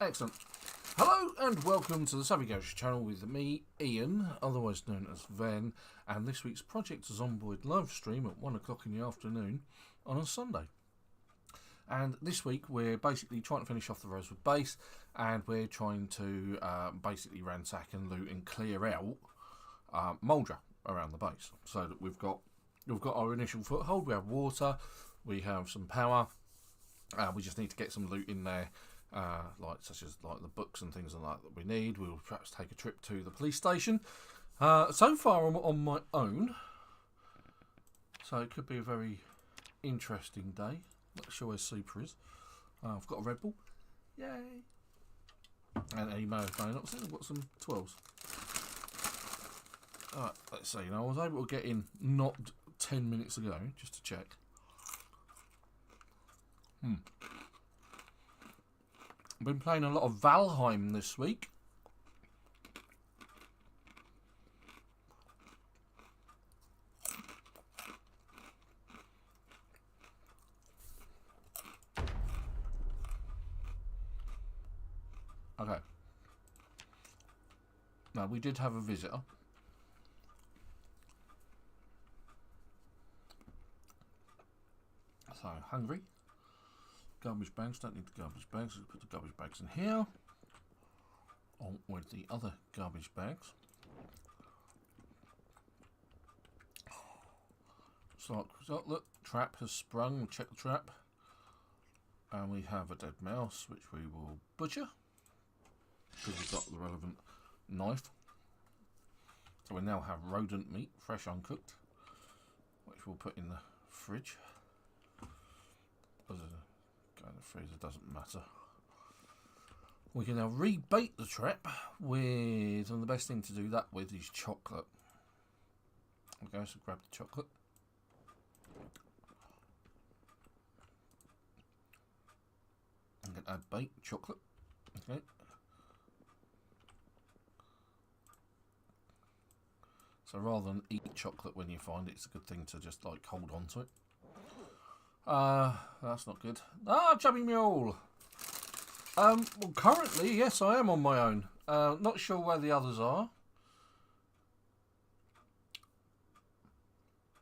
Excellent. Hello and welcome to the Savvy Gadgetz channel with me, Ian, otherwise known as Ven, and this week's Project Zomboid live stream at 1 o'clock in the afternoon on a Sunday. And this week we're basically trying to finish off the Rosewood base, and we're trying to basically ransack and loot and clear out Muldraugh around the base, so that we've got our initial foothold. We have water, we have some power, we just need to get some loot in there. Such as the books and things like that we need. We'll perhaps take a trip to the police station. So far I'm on my own, so it could be a very interesting day. Not sure where Super is. I've got a Red Bull, yay! And you may have not seen, I've got some 12s. Alright, let's see. Now I was able to get in not 10 minutes ago just to check. I've been playing a lot of Valheim this week. Okay. Now, we did have a visitor. So, hungry. Garbage bags, don't need the garbage bags, let's put the garbage bags in here, on with the other garbage bags. So, look, trap has sprung, we'll check the trap, and we have a dead mouse, which we will butcher, because we've got the relevant knife. So we now have rodent meat, fresh uncooked, which we'll put in the fridge. Going to the freezer doesn't matter. We can now rebait the trap with, and the best thing to do that with is chocolate. Okay, so grab the chocolate. I'm going to add bait, chocolate. Okay. So rather than eat chocolate when you find it, it's a good thing to just like hold on to it. That's not good. Chubby Mule! Well, currently, yes, I am on my own. Not sure where the others are.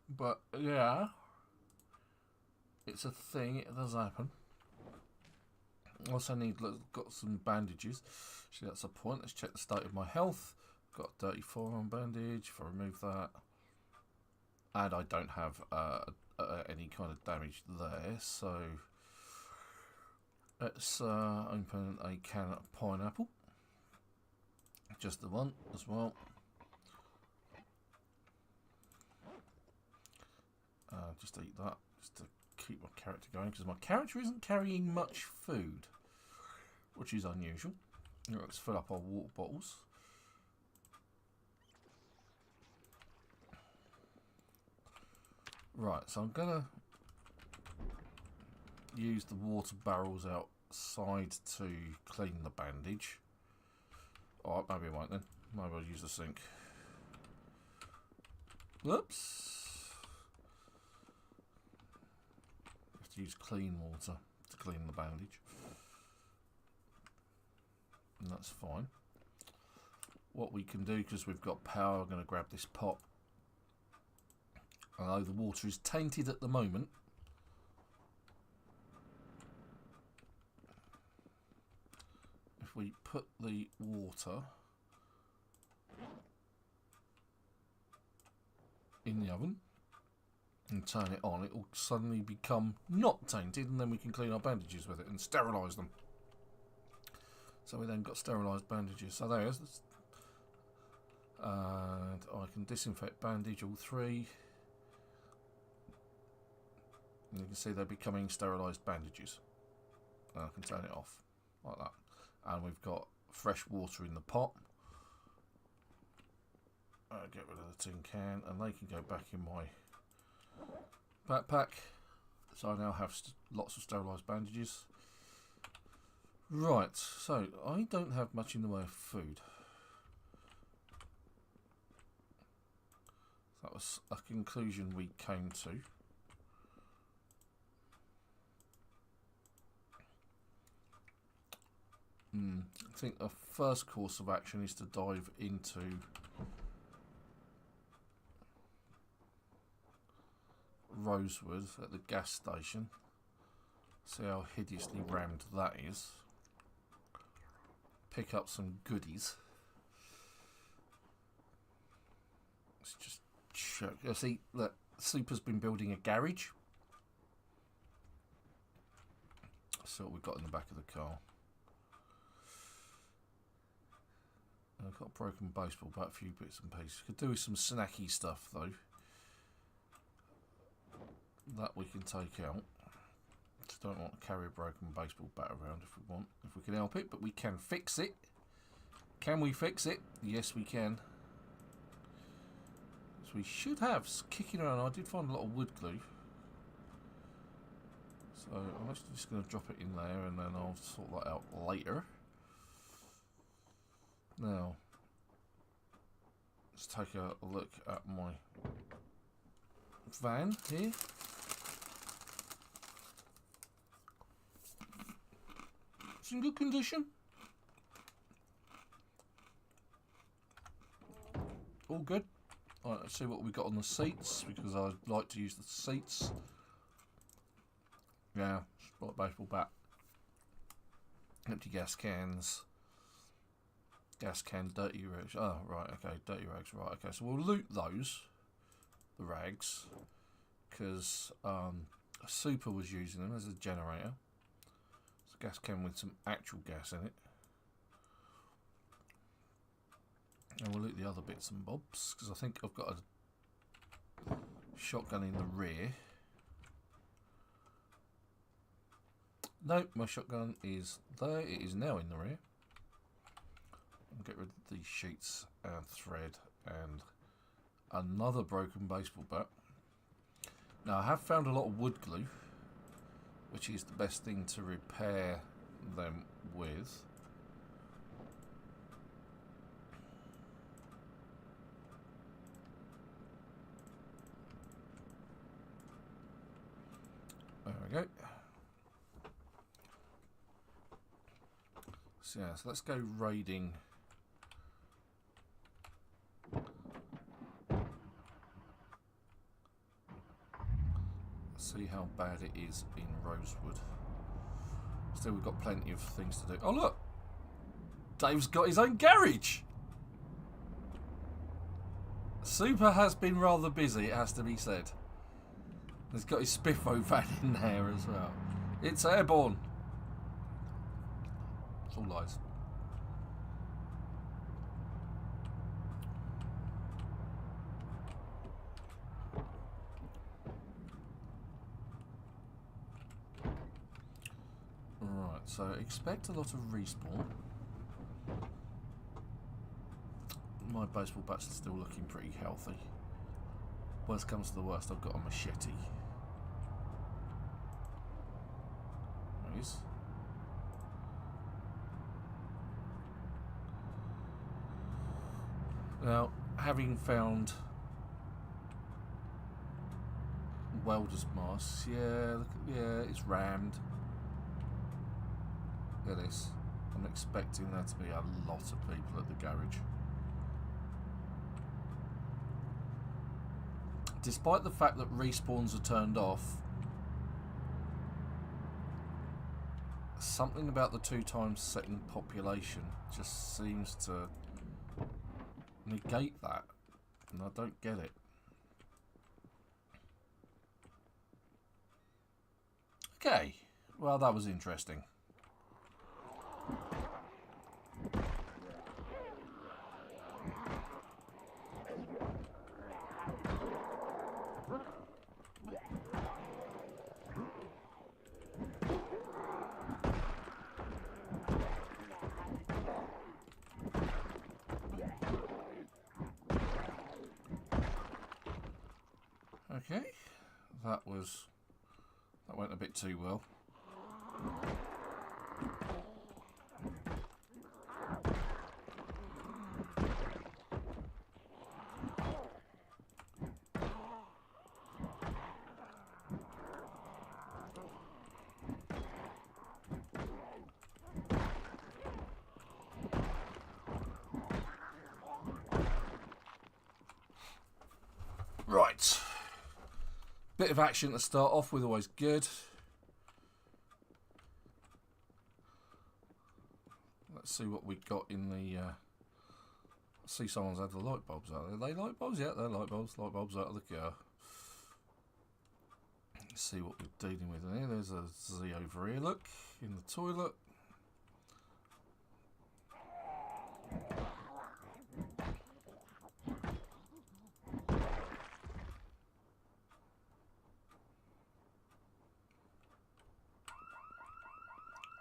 But, yeah. It's a thing, it does happen. Also got some bandages. Actually, that's a point. Let's check the state of my health. Got 34 on bandage, if I remove that. And I don't have, any kind of damage there, so let's open a can of pineapple, just the one as well. Just eat that just to keep my character going, because my character isn't carrying much food, which is unusual. Let's fill up our water bottles. Right, so I'm going to use the water barrels outside to clean the bandage. Alright, maybe I won't then. Maybe I'll use the sink. Whoops. Have to use clean water to clean the bandage. And that's fine. What we can do, because we've got power, I'm going to grab this pot. Although the water is tainted at the moment, if we put the water in the oven and turn it on, it will suddenly become not tainted, and then we can clean our bandages with it and sterilise them. So we then got sterilised bandages. So there's, and I can disinfect bandage all three. And you can see they're becoming sterilised bandages. And I can turn it off like that. And we've got fresh water in the pot. Get rid of the tin can, and they can go back in my backpack. So I now have lots of sterilised bandages. Right, so I don't have much in the way of food. That was a conclusion we came to. I think the first course of action is to dive into Rosewood at the gas station. See how hideously rammed that is. Pick up some goodies. Let's just check. See, look, Super's been building a garage. So what we've got in the back of the car. I've got a broken baseball bat, a few bits and pieces. Could do with some snacky stuff though. That we can take out. Just don't want to carry a broken baseball bat around if we can help it, but we can fix it. Can we fix it? Yes, we can. So we should have kicking around. I did find a lot of wood glue. So I'm actually just going to drop it in there and then I'll sort that out later. Now, let's take a look at my van here. It's in good condition. All good. Alright, let's see what we got on the seats, because I like to use the seats. Yeah, spot baseball bat. Empty gas cans. Gas can, dirty rags. Oh, right, okay, dirty rags, right, okay. So we'll loot those, the rags, because Super was using them as a generator. It's a gas can with some actual gas in it. And we'll loot the other bits and bobs, because I think I've got a shotgun in the rear. No, my shotgun is there. It is now in the rear. I'll get rid of these sheets and thread and another broken baseball bat. Now I have found a lot of wood glue, which is the best thing to repair them with. There we go. So yeah, so let's go raiding. See how bad it is in Rosewood. Still, we've got plenty of things to do. Oh look! Dave's got his own garage! Super has been rather busy, it has to be said. He's got his Spiffo van in there as well. It's airborne. It's all lies. Right, so expect a lot of respawn. My baseball bats are still looking pretty healthy. Worst comes to the worst, I've got a machete. There he is. Now, having found welder's masks, yeah, it's rammed. Look at this. I'm expecting there to be a lot of people at the garage. Despite the fact that respawns are turned off, something about the 2 times setting population just seems to negate that, and I don't get it. Okay, well that was interesting. Okay, that went a bit too well. Bit of action to start off with, always good. Let's see what we got in the... see someone's had the light bulbs out. Are they light bulbs? Yeah, they're light bulbs. Light bulbs out of the car. Let's see what we're dealing with here. There's a Z over here, look, in the toilet.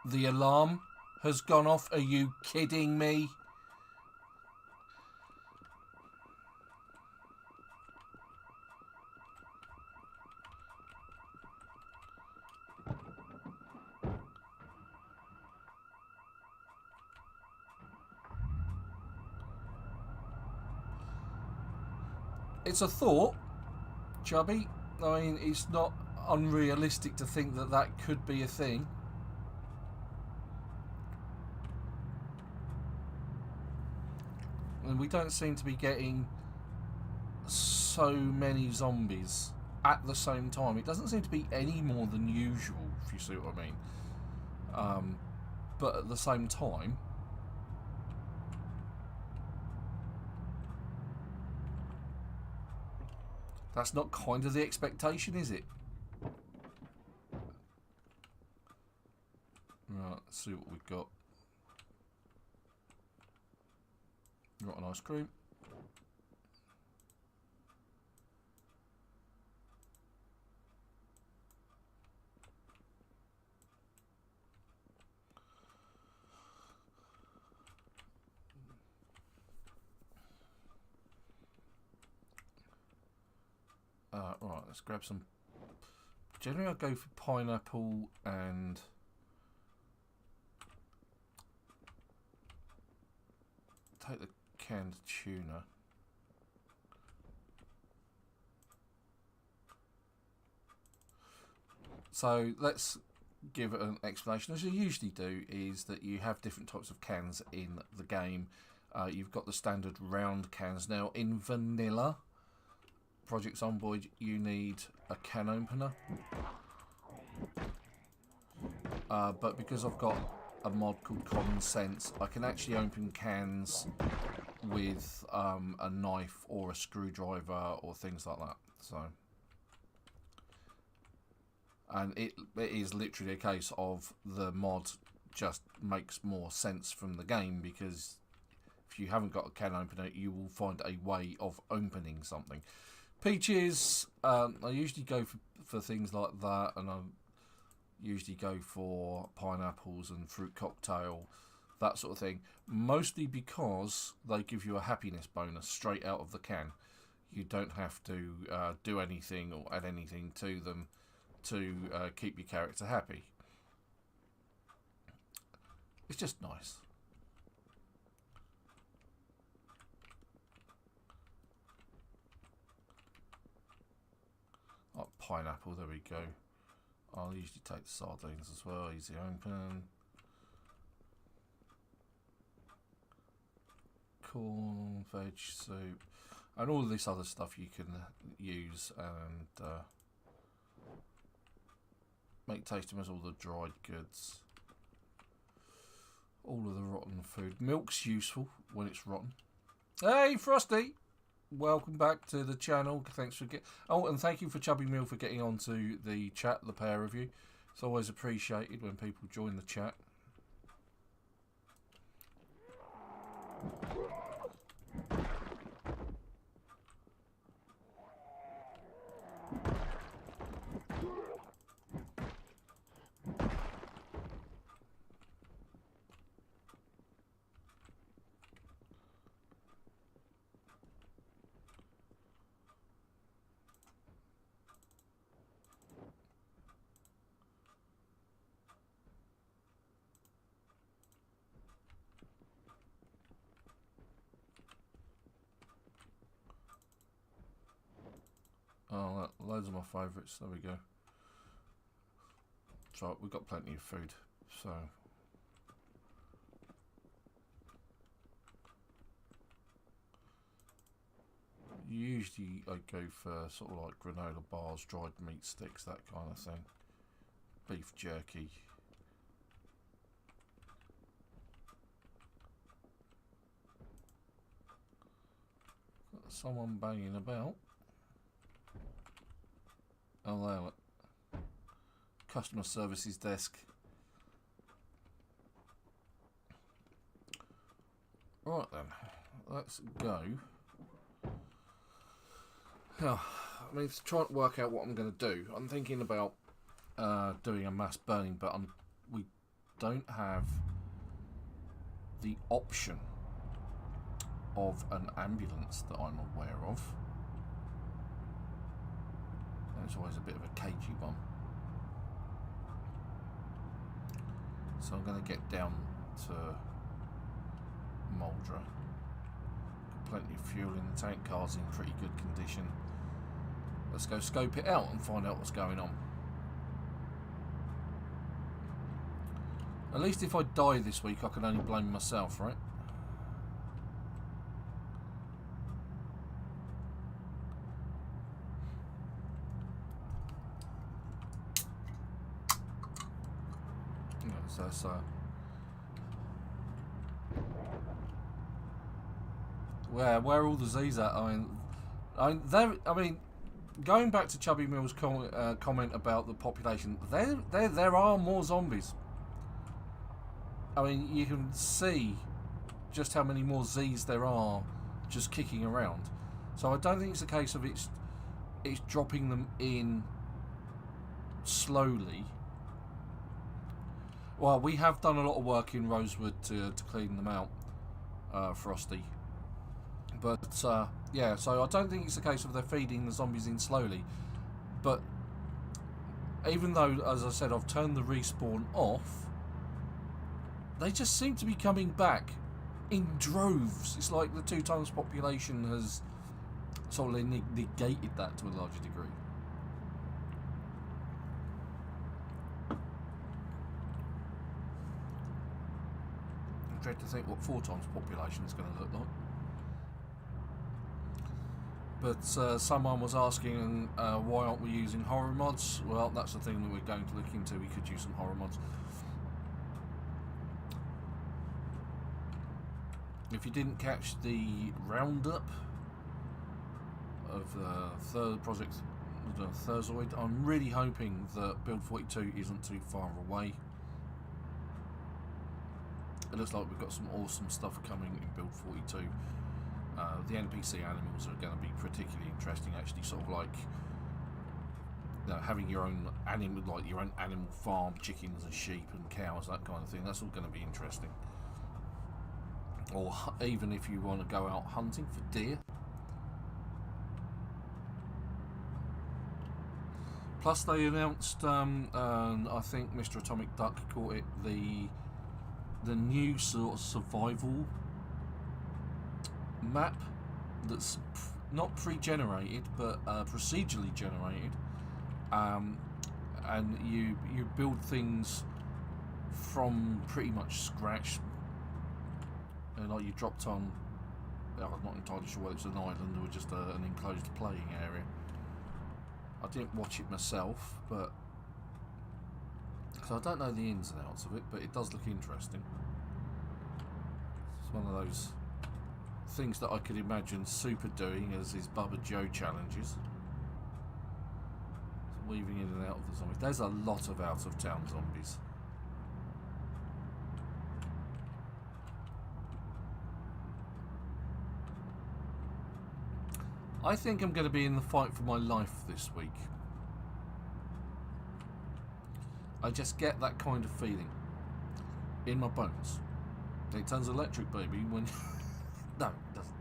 The alarm has gone off. Are you kidding me? It's a thought, Chubby. I mean, it's not unrealistic to think that that could be a thing. And we don't seem to be getting so many zombies at the same time. It doesn't seem to be any more than usual, if you see what I mean. But at the same time, that's not kind of the expectation, is it? Right, let's see what we've got. Rotten ice cream. Right, let's grab some. Generally, I go for pineapple and take the canned tuna. So let's give it an explanation. As you usually do, is that you have different types of cans in the game. You've got the standard round cans. Now in vanilla Project Zomboid, you need a can opener. But because I've got a mod called Common Sense, I can actually open cans with a knife or a screwdriver or things like that. So, and it is literally a case of the mod just makes more sense from the game, because if you haven't got a can opener, you will find a way of opening something. Peaches, I usually go for things like that, and I usually go for pineapples and fruit cocktail, that sort of thing, mostly because they give you a happiness bonus straight out of the can. You don't have to do anything or add anything to them to keep your character happy. It's just nice. Oh, pineapple, there we go. I'll usually take the sardines as well, easy open. Corn, veg soup, and all of this other stuff you can use and make tasty as all the dried goods. All of the rotten food. Milk's useful when it's rotten. Hey, Frosty! Welcome back to the channel. Thanks for and thank you for Chubby Meal for getting onto the chat, the pair of you. It's always appreciated when people join the chat. Oh, loads of my favourites. There we go. That's right, we've got plenty of food, so. Usually I go for sort of like granola bars, dried meat sticks, that kind of thing. Beef jerky. Got someone banging about. Allow it. Customer services desk. Right then, let's go. I mean, to try and work out what I'm going to do. I'm thinking about doing a mass burning, but we don't have the option of an ambulance that I'm aware of. It's always a bit of a cagey one. So I'm going to get down to Muldraugh. Got plenty of fuel in the tank, car's in pretty good condition. Let's go scope it out and find out what's going on. At least if I die this week, I can only blame myself, right? Yeah, so where are all the Z's at? I mean, going back to Chubby Mill's comment about the population, there are more zombies. I mean, you can see just how many more Z's there are just kicking around. So I don't think it's a case of it's dropping them in slowly. Well, we have done a lot of work in Rosewood to clean them out, Frosty. But, yeah, so I don't think it's a case of they're feeding the zombies in slowly. But, even though, as I said, I've turned the respawn off, they just seem to be coming back in droves. It's like the 2 times population has sort of negated that to a larger degree. I dread to think what 4 times population is going to look like. But someone was asking why aren't we using horror mods? Well, that's the thing that we're going to look into. We could use some horror mods. If you didn't catch the roundup of the third project, the Thurzoid, I'm really hoping that Build 42 isn't too far away. It looks like we've got some awesome stuff coming in Build 42. The NPC animals are going to be particularly interesting, actually, sort of like having your own animal, like your own animal farm, chickens and sheep and cows, that kind of thing. That's all going to be interesting. Or even if you want to go out hunting for deer. Plus they announced, and I think Mr. Atomic Duck caught it, the new sort of survival map that's not pre-generated but procedurally generated, and you build things from pretty much scratch. And like you dropped on, I'm not entirely sure whether it's an island or just an enclosed playing area. I didn't watch it myself, but so I don't know the ins and outs of it, but it does look interesting. It's one of those things that I could imagine Super doing as his Bubba Joe challenges. Weaving in and out of the zombies. There's a lot of out-of-town zombies. I think I'm going to be in the fight for my life this week. I just get that kind of feeling in my bones. It turns electric, baby, when... No, it doesn't.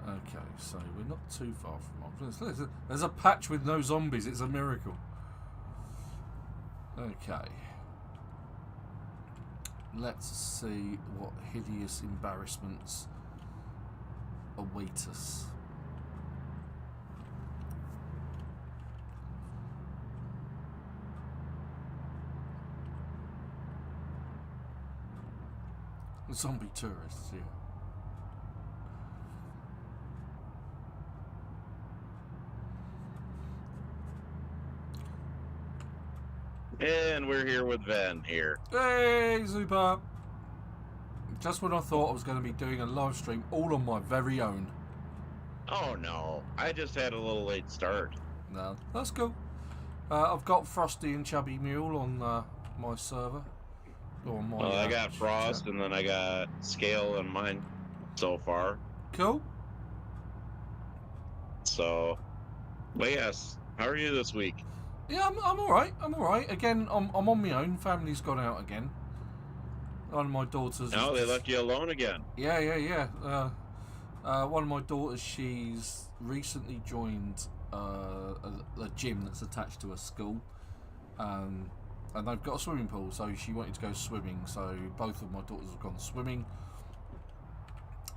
Okay, so we're not too far from... There's a patch with no zombies. It's a miracle. Okay. Let's see what hideous embarrassments await us. Zombie tourists, yeah. And we're here with Ven here. Hey, super! Just when I thought I was going to be doing a live stream all on my very own. Oh no, I just had a little late start. No, that's cool. I've got Frosty and Chubby Mule on my server. Or my, Well, I got chat. Frost, and then I got Scale on mine so far. Cool. So, but yes, how are you this week? Yeah, I'm alright. I'm alright. Again, I'm on my own. Family's gone out again. One of my daughters. Oh, they left you alone again. Yeah. One of my daughters, she's recently joined a gym that's attached to a school. And they've got a swimming pool, so she wanted to go swimming. So both of my daughters have gone swimming.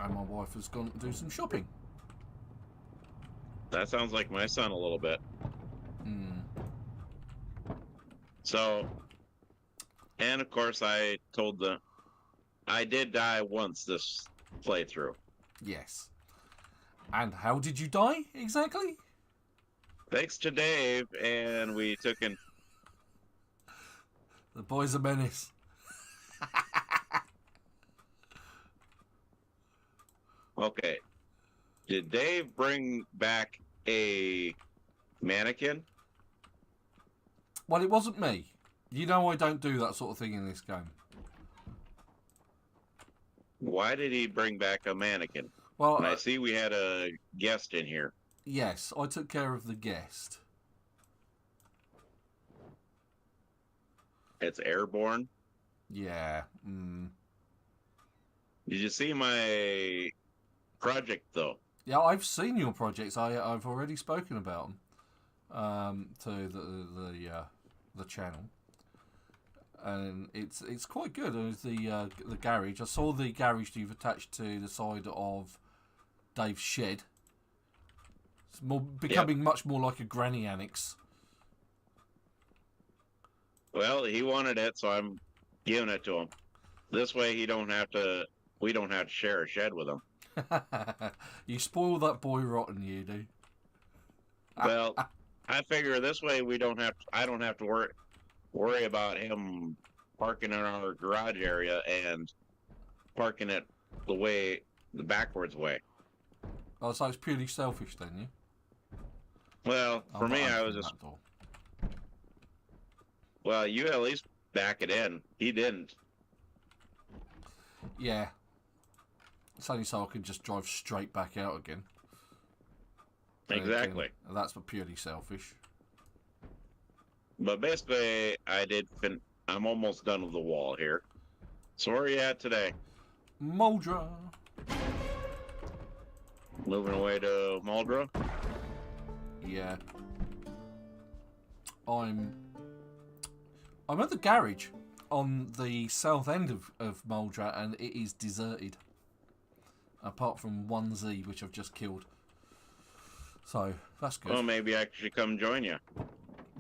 And my wife has gone to do some shopping. That sounds like my son a little bit. Mm. So, and of course, I did die once this playthrough. Yes. And how did you die exactly? Thanks to Dave, and we took in. The boy's a menace. Okay. Did Dave bring back a mannequin? Well, it wasn't me. You know I don't do that sort of thing in this game. Why did he bring back a mannequin? Well, and I see we had a guest in here. Yes, I took care of the guest. It's airborne? Yeah. Did you see my project, though? Yeah, I've seen your projects. I've already spoken about them to the channel, and it's quite good. There's the garage. I saw the garage you've attached to the side of Dave's shed. It's becoming much more like a granny annex. Well, he wanted it, so I'm giving it to him. This way, we don't have to share a shed with him. You spoil that boy rotten, you do. Well, I figure this way I don't have to worry about him parking in our garage area and parking it the backwards way. Oh, so it's purely selfish then, yeah? Well, for me, I was just. Well, you at least back it in. He didn't. Yeah. It's only so I can just drive straight back out again. Exactly. And that's purely selfish. But basically, I'm almost done with the wall here. So where are you at today? Muldraugh. Moving away to Muldraugh? Yeah. I'm at the garage on the south end of Muldraugh, and it is deserted. Apart from one Z, which I've just killed. So, that's good. Well, maybe I should come join you.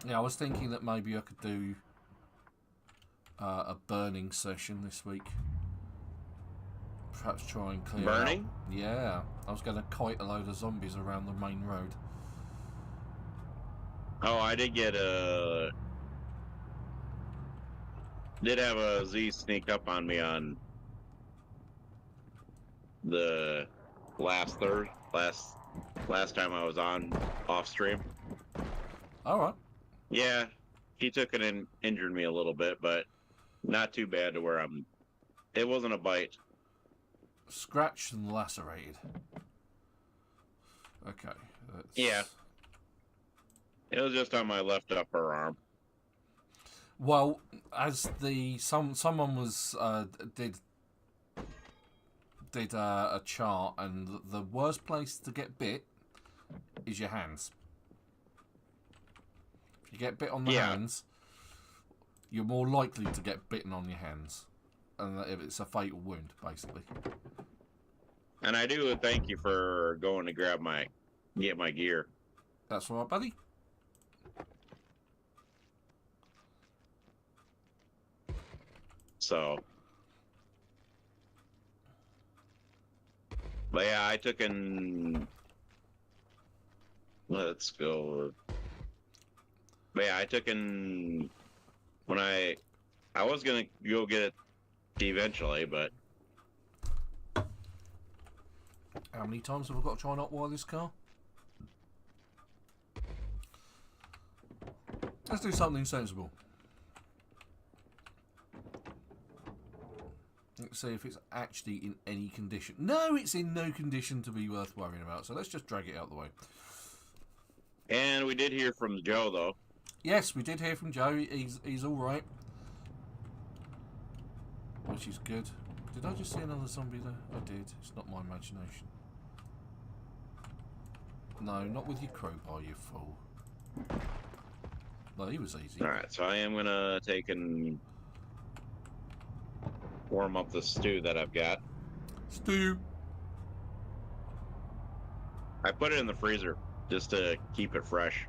Yeah, I was thinking that maybe I could do a burning session this week. Perhaps try and clear Burning? out. Yeah, I was going to kite a load of zombies around the main road. Oh, I did get did have a Z sneak up on me on the last time I was on off stream. Alright. Yeah, he took it and injured me a little bit, but not too bad to where it wasn't a bite. Scratched and lacerated. Okay. Yeah. It was just on my left upper arm. Well, as someone was did a chart, and the worst place to get bit is your hands. If you get bit on the hands, you're more likely to get bitten on your hands, and if it's a fatal wound, basically. And I do thank you for going to get my gear. That's all right, buddy. So, But yeah, I took in. Let's go. But yeah, I took in when I was gonna go get it eventually, but How many times have I got to try and hotwire this car? Let's do something sensible. Let's see if it's actually in any condition. No, it's in no condition to be worth worrying about. So let's just drag it out the way. And we did hear from Joe, though. Yes, we did hear from Joe. He's all right, which is good. Did I just see another zombie there? I did. It's not my imagination. No, not with your crowbar, you fool. No, he was easy. Alright, so I am going to take and warm up the stew that I've got. Stew. I put it in the freezer just to keep it fresh.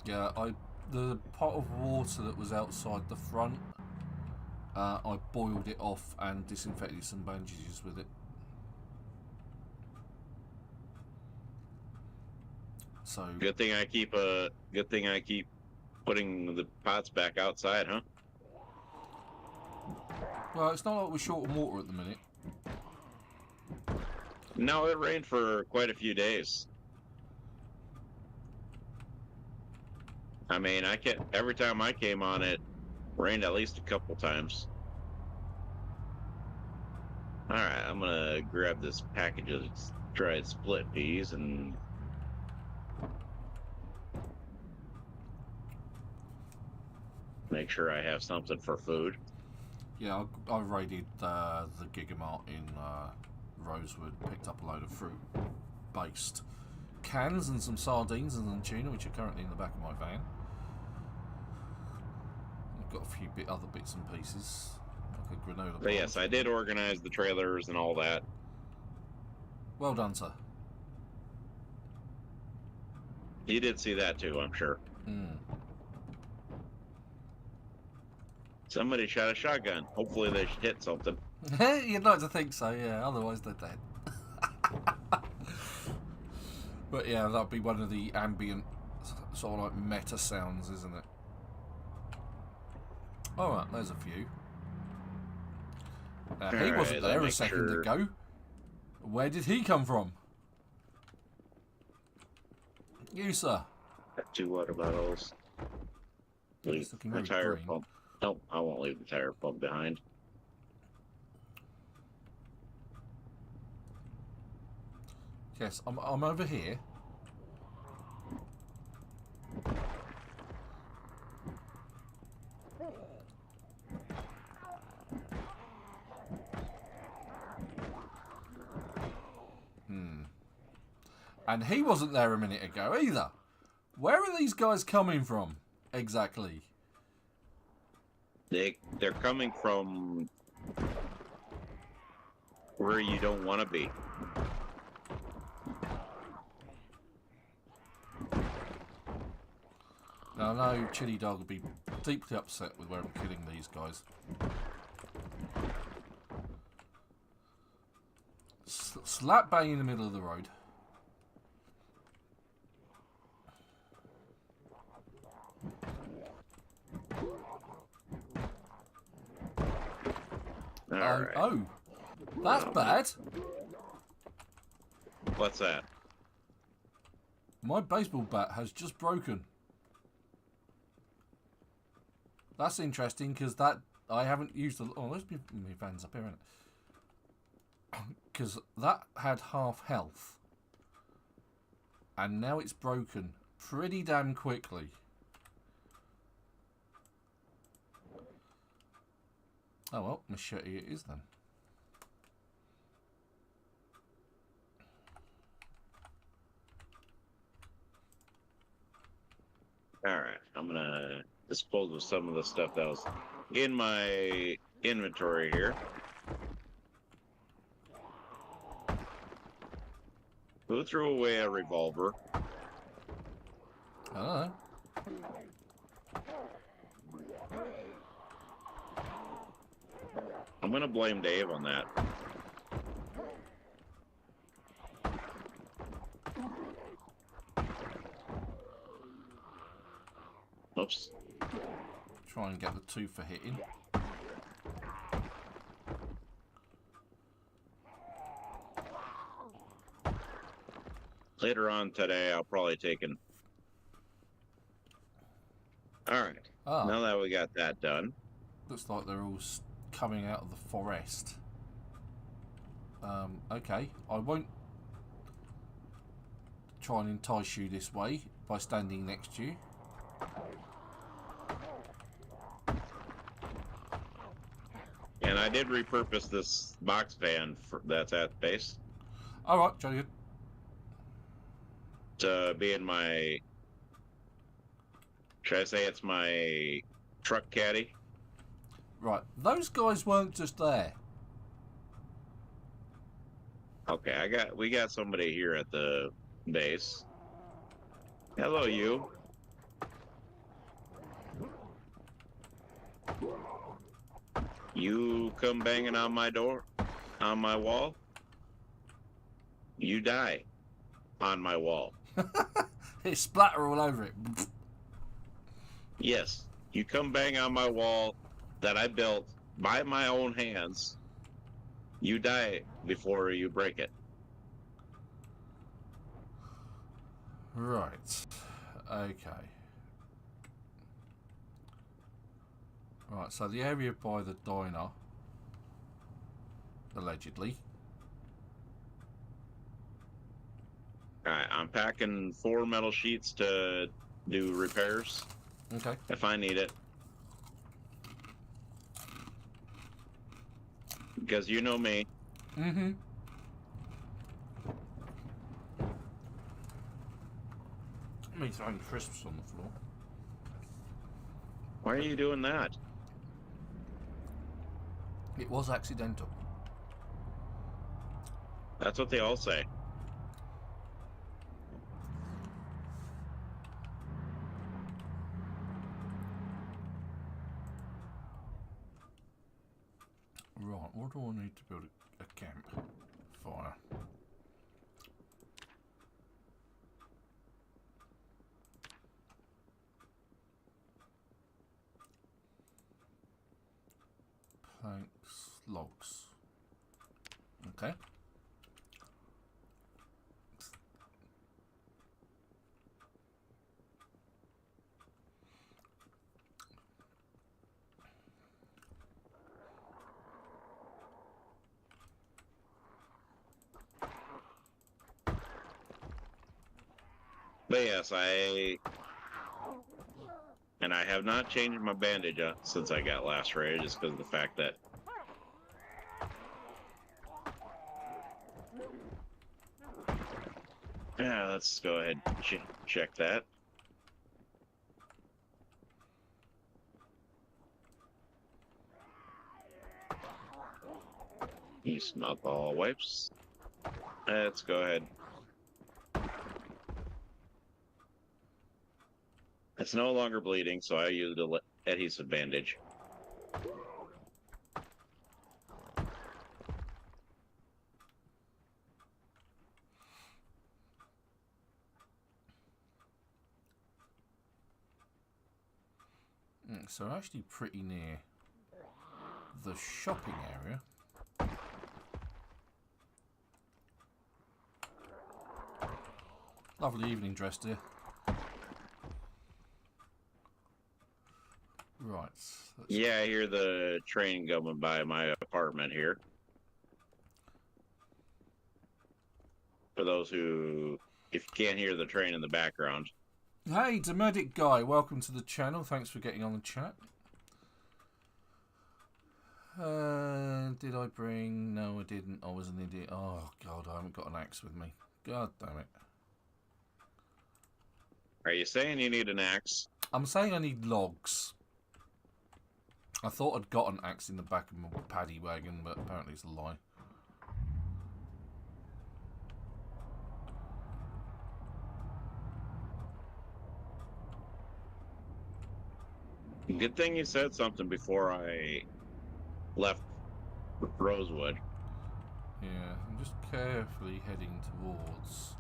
Yeah, the pot of water that was outside the front, I boiled it off and disinfected some bandages with it. So good thing I keep putting the pots back outside, huh? Well, it's not like we're short of water at the minute. No, it rained for quite a few days. I mean, every time I came on, it rained at least a couple times. All right, I'm gonna grab this package of dried split peas and make sure I have something for food. Yeah, I raided the Gigamart in Rosewood, picked up a load of fruit-based cans and some sardines and some tuna, which are currently in the back of my van. I've got a few other bits and pieces, like a granola. But yes, I did organize the trailers and all that. Well done, sir. You did see that too, I'm sure. Somebody shot a shotgun. Hopefully they hit something. You'd like to think so, yeah. Otherwise they're dead. But yeah, that'd be one of the ambient sort of like meta sounds, isn't it? Alright, there's a few. He wasn't there a second ago. Where did he come from? You, sir. Two water bottles. Leave the tire pump. Nope, I won't leave the tire pump behind. Yes, I'm over here. And he wasn't there a minute ago either. Where are these guys coming from exactly? They're coming from where you don't want to be. Now, I know Chili Dog would be deeply upset with where I'm killing these guys. Slap bang in the middle of the road. Right. Oh, that's bad. What's that? My baseball bat has just broken. That's interesting because I haven't used the. Oh, there's my van's up here, isn't it? Because that had half health, and now it's broken pretty damn quickly. Oh well, machete it is then. Alright, I'm gonna dispose of some of the stuff that was in my inventory here. Who threw away a revolver? I don't know. I'm gonna blame Dave on that. Oops. Try and get the 2 for hitting. Later on today, I'll probably take an... Alright. Now that we got that done. Looks like they're all coming out of the forest. Okay. I won't try and entice you this way by standing next to you. And I did repurpose this box fan that's at base. Alright, jolly good. To be in my... Should I say it's my truck caddy? Right, those guys weren't just there. Okay, we got somebody here at the base. Hello, you. You come banging on my door, on my wall. You die on my wall. It splatter all over it. Yes, you come bang on my wall that I built by my own hands. You die before you break it. Right. Okay. Right, so the area by the diner, allegedly. Alright, I'm packing 4 metal sheets to do repairs. Okay. If I need it. Because you know me. Mm-hmm. Me throwing crisps on the floor. Why are you doing that? It was accidental. That's what they all say. Right, what do I need to build a camp? Fire. Planks, logs. Okay. But yes, I have not changed my bandage since I got lacerated, just because of the fact that yeah, let's go ahead and check that. Use alcohol wipes. Let's go ahead. It's no longer bleeding, so I used an adhesive bandage. So we're actually pretty near the shopping area. Lovely evening dress, dear. Right. Yeah, I hear the train going by my apartment here. For those who, if you can't hear the train in the background. Hey, Domedic Guy, welcome to the channel. Thanks for getting on the chat. Did I bring... No, I didn't. I was an idiot. Oh, God, I haven't got an axe with me. God damn it. Are you saying you need an axe? I'm saying I need logs. I thought I'd got an axe in the back of my paddy wagon, but apparently it's a lie. Good thing you said something before I left Rosewood. Yeah, I'm just carefully heading towards...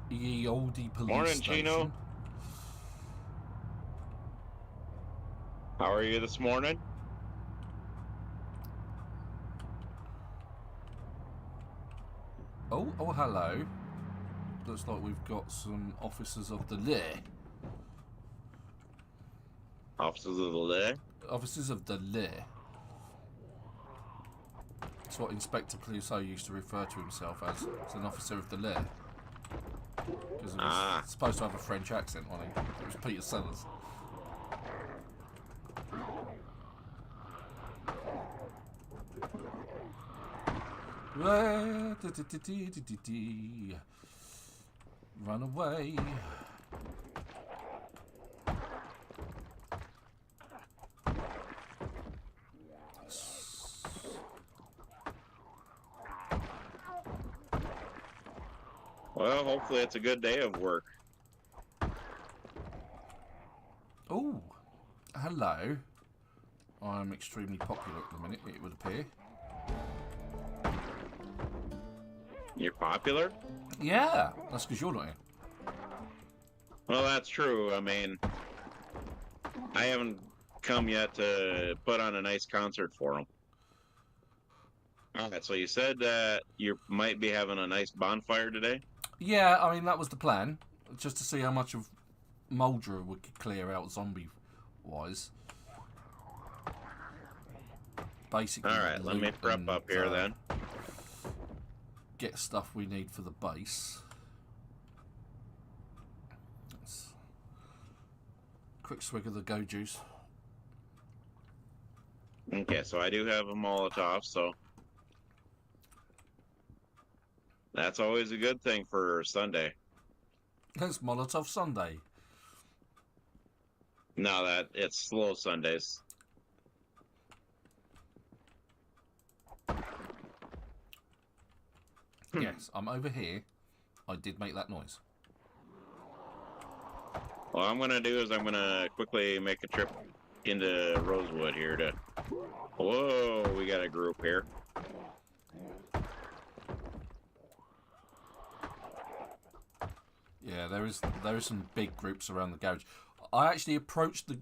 Ye oldie police Morning, station. Chino. How are you this morning? Oh, hello. Looks like we've got some officers of the law. Officers of the law? Officers of the law. That's what Inspector Clouseau used to refer to himself as an officer of the law. Because he was supposed to have a French accent on him. It was Peter Sellers. Run away. Well, hopefully it's a good day of work. Oh, hello. I'm extremely popular at the minute, it would appear. You're popular? Yeah, that's because you're not here. Well, that's true. I mean, I haven't come yet to put on a nice concert for them. All right, so you said that you might be having a nice bonfire today? Yeah, I mean, that was the plan. Just to see how much of Muldraugh we could clear out zombie-wise. Basically. All right, let me prep up here then. Get stuff we need for the base. Quick swig of the go juice. Okay, so I do have a Molotov, so that's always a good thing for Sunday. It's Molotov Sunday. No, that it's slow Sundays. Yes, I'm over here. I did make that noise. What I'm going to do is I'm going to quickly make a trip into Rosewood here to... Whoa, we got a group here. Yeah, there is some big groups around the garage. I actually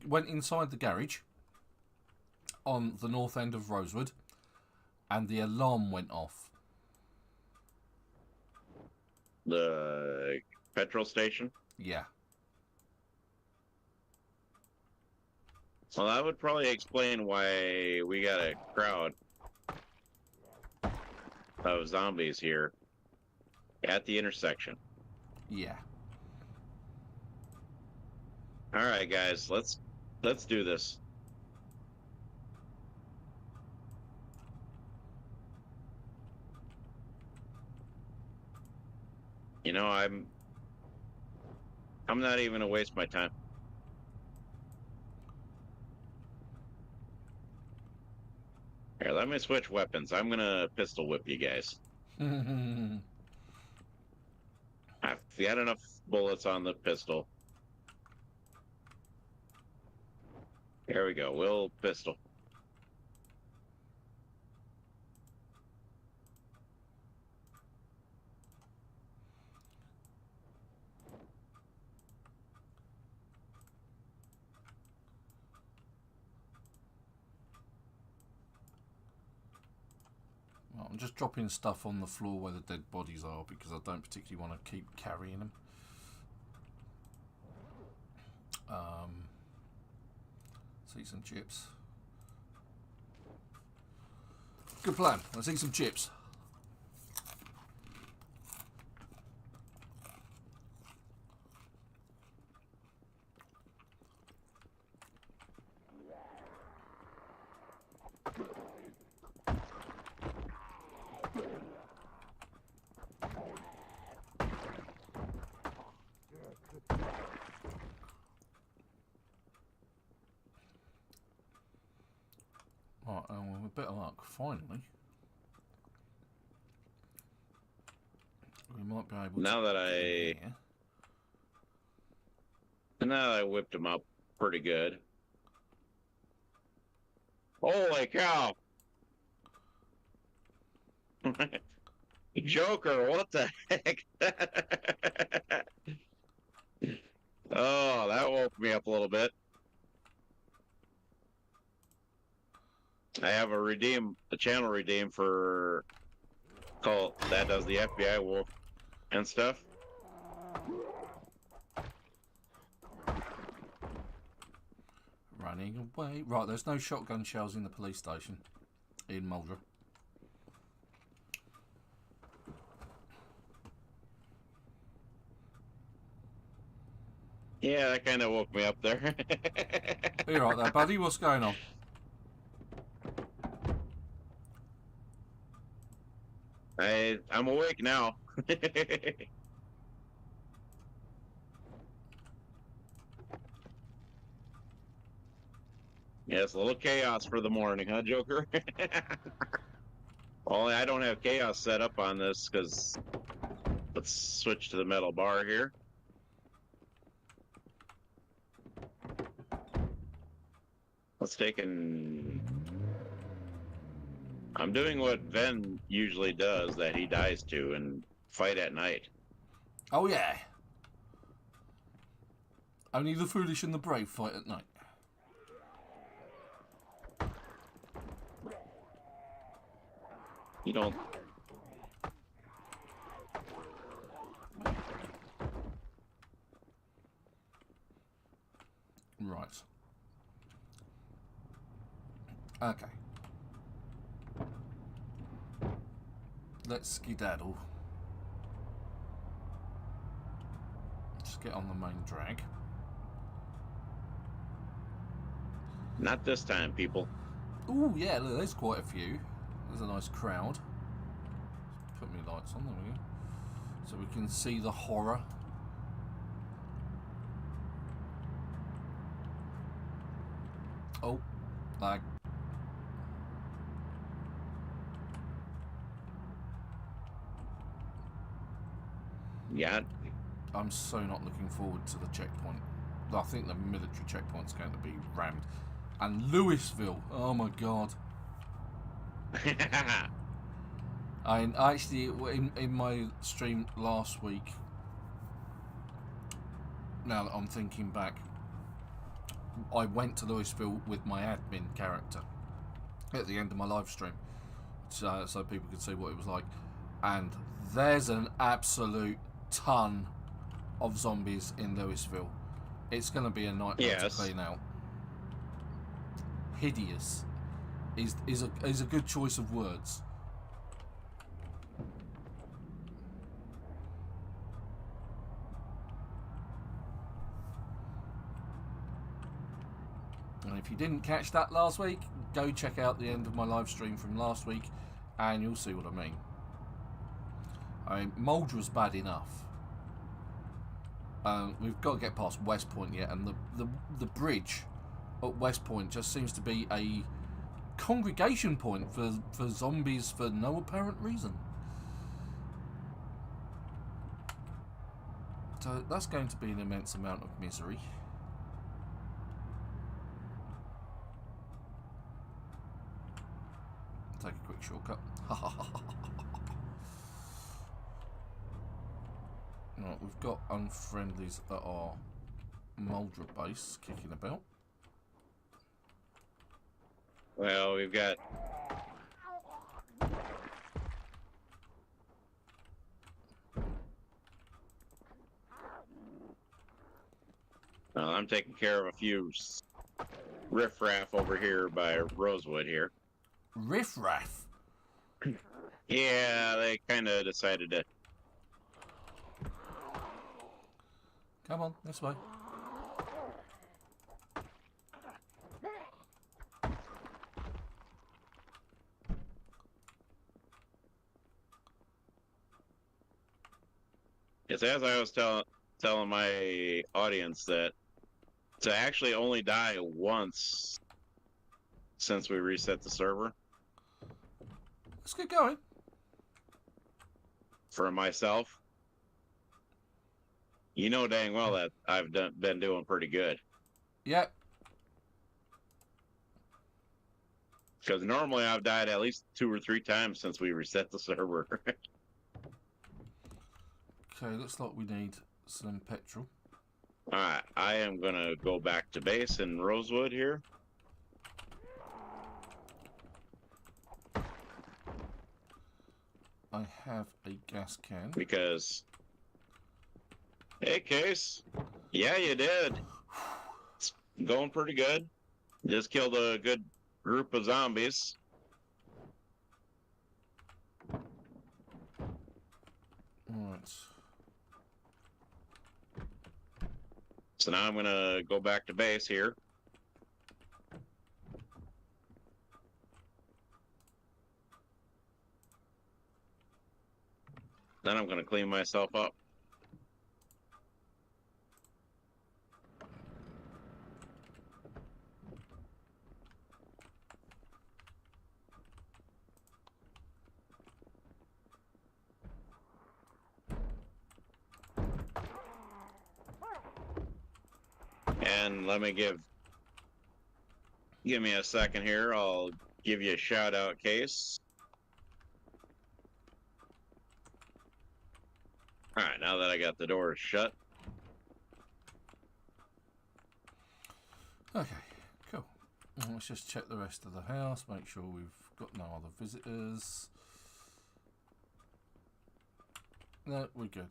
went inside the garage on the north end of Rosewood, and the alarm went off. The petrol station? Yeah. Well, that would probably explain why we got a crowd of zombies here at the intersection. Yeah. All right, guys, let's do this. You know, I'm not even gonna waste my time. Here, let me switch weapons. I'm gonna pistol whip you guys. I've got enough bullets on the pistol. Here we go. We'll pistol. Well, I'm just dropping stuff on the floor where the dead bodies are because I don't particularly want to keep carrying them. See some chips. Good plan. Let's eat some chips. Right, well, with a bit of luck, finally, we might be able Now to that I whipped him up pretty good. Holy cow! Joker, what the heck? Oh, that woke me up a little bit. I have a channel redeem for call that does the FBI wolf and stuff. Running away. Right, there's no shotgun shells in the police station in Muldraugh. Yeah, that kind of woke me up there. You right there, buddy? What's going on? I'm awake now. Yes, a little chaos for the morning, huh, Joker? Only I don't have chaos set up on this because let's switch to the metal bar here. Let's take an. I'm doing what Ven usually does that he dies to and fight at night. Oh, yeah. Only the foolish and the brave fight at night. You don't. Right. Okay. Let's skedaddle. Just get on the main drag. Not this time, people. Ooh, yeah, look, there's quite a few. There's a nice crowd. Put me lights on, there we go. So we can see the horror. Oh, lag. Yeah. I'm so not looking forward to the checkpoint. I think the military checkpoint's going to be rammed. And Louisville, oh my god. I actually, in my stream last week, now that I'm thinking back, I went to Louisville with my admin character at the end of my live stream, so people could see what it was like. And there's an absolute ton of zombies in Louisville. It's going to be a nightmare to clean out. Hideous is a good choice of words. And if you didn't catch that last week, go check out the end of my live stream from last week and you'll see what I mean. I mean, Muldraugh was bad enough. We've got to get past West Point yet, and the bridge at West Point just seems to be a congregation point for zombies for no apparent reason. So that's going to be an immense amount of misery. Take a quick shortcut. Right, we've got unfriendlies at our Muldraugh base kicking about. Well, we've got. I'm taking care of a few riffraff over here by Rosewood here. Riffraff? Yeah, they kind of decided to. Come on, this way. It's as I was telling my audience that to actually only die once since we reset the server. Let's get going. For myself, you know dang well that I've been doing pretty good. Yep. Because normally I've died at least 2 or 3 times since we reset the server. Okay, looks like we need some petrol. Alright, I am going to go back to base in Rosewood here. I have a gas can. Because... Hey, Case. Yeah, you did. It's going pretty good. Just killed a good group of zombies. Alright. So now I'm going to go back to base here. Then I'm going to clean myself up. And let me give me a second here. I'll give you a shout out, Case. All right, now that I got the doors shut. Okay, cool. Let's just check the rest of the house, make sure we've got no other visitors. No, we're good.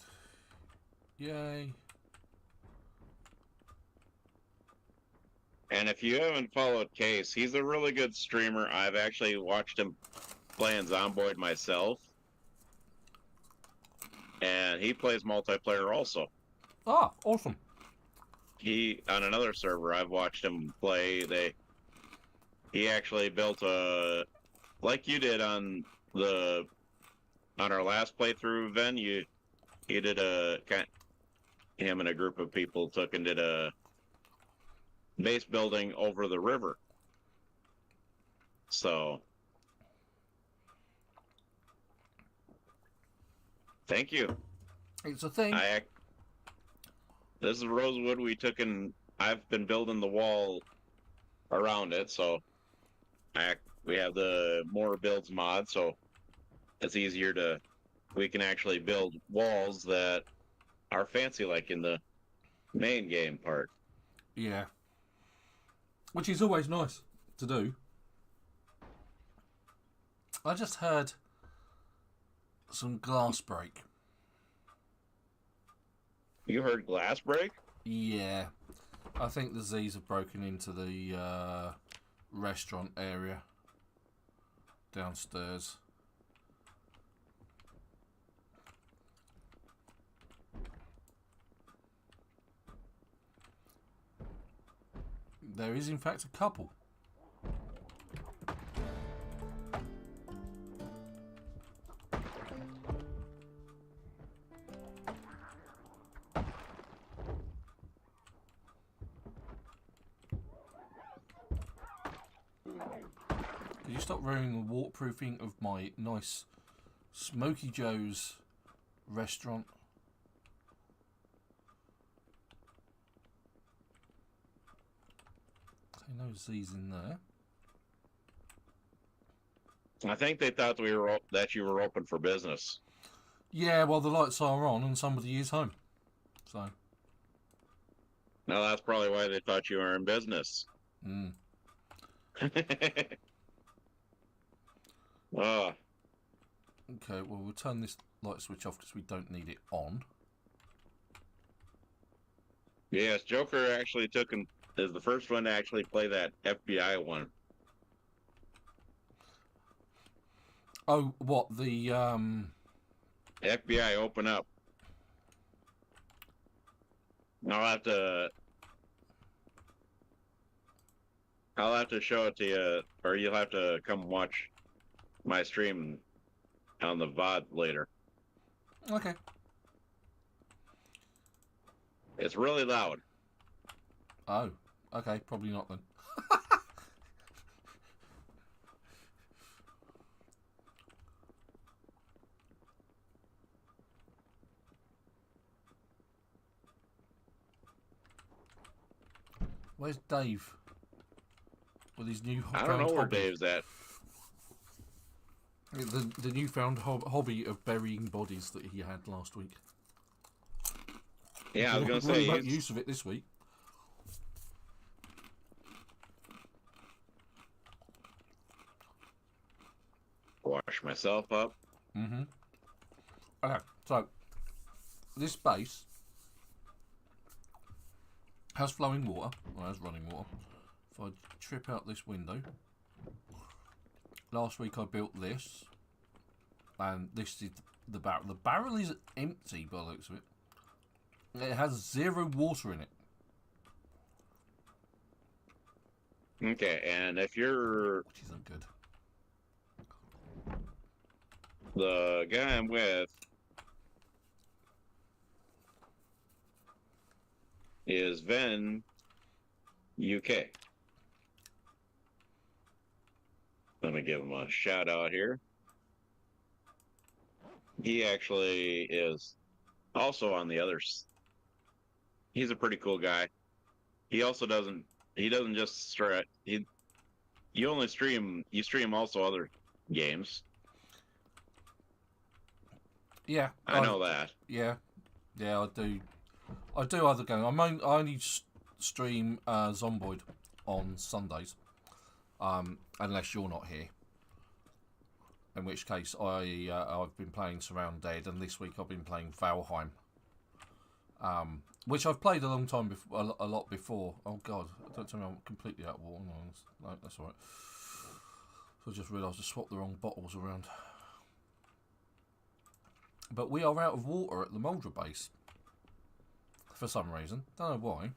Yay. And if you haven't followed Case, he's a really good streamer. I've actually watched him playing Zomboid myself. And he plays multiplayer also. Ah, awesome. He, on another server, I've watched him play. He actually built a, like you did on our last playthrough, Ven, he did him and a group of people took and did a base building over the river. So, thank you. It's a thing. This is Rosewood. I've been building the wall around it, so we have the more builds mod, so it's easier we can actually build walls that are fancy like in the main game part. Yeah. Which is always nice to do. I just heard some glass break. You heard glass break? Yeah. I think the Z's have broken into the restaurant area downstairs. There is in fact a couple. Could you stop ruining the waterproofing of my nice Smoky Joe's restaurant? Okay, no Z's in there. I think they thought that you were open for business. Yeah, well, the lights are on and somebody is home. So. No, that's probably why they thought you were in business. Mm. Oh. Okay, well, we'll turn this light switch off because we don't need it on. Yes, Joker actually is the first one to actually play that FBI one. Oh, what, the FBI Open Up. I'll have to show it to you, or you'll have to come watch my stream on the VOD later. Okay. It's really loud. Oh, okay, probably not then. Where's Dave? With his new I don't know where Dave's at. The newfound hobby of burying bodies that he had last week. Yeah, I was going to Really say. make use of it this week. Wash myself up. Mm-hmm. Okay, so this base has flowing water, or has running water. If I trip out this window, last week I built this, and this is the barrel. The barrel is empty by the looks of it. It has 0 water in it. Okay, and if you're Which isn't good. the guy I'm with is Ven, UK. Let me give him a shout out here. He actually is also on the others. He's a pretty cool guy. He also doesn't. He doesn't just start. You only stream. You stream also other games. Yeah, I know that. Yeah, I do. I do other games. I only stream Zomboid on Sundays, unless you're not here. In which case, I've been playing Surround Dead, and this week I've been playing Valheim, which I've played a long time before, a lot before. Oh God, don't tell me I'm completely out of water. No, that's all right. So I just realised I swapped the wrong bottles around. But we are out of water at the Muldraugh base for some reason. Don't know why.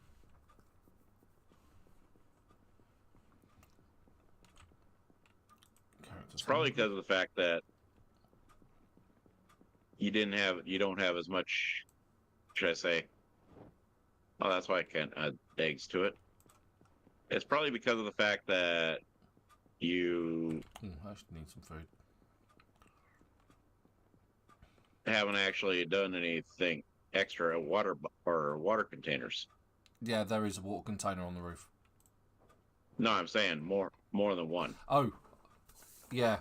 It's probably because of the fact that you don't have as much. Should I say? Oh, that's why I can't add eggs to it. It's probably because of the fact that you I actually need some food. haven't actually done anything extra water containers. Yeah, there is a water container on the roof. No, I'm saying more than one. Oh, yeah,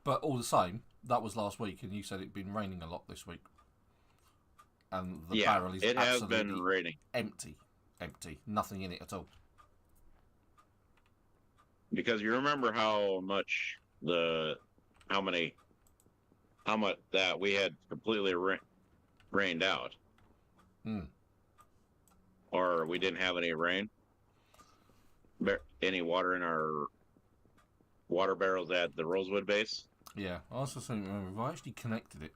but all the same, that was last week, and you said it'd been raining a lot this week, and the barrel is it has absolutely been raining. empty, nothing in it at all. Because you remember how much that we had completely rained out, or we didn't have any rain, any water in our water barrels at the Rosewood base. Yeah, I also remember if I actually connected it.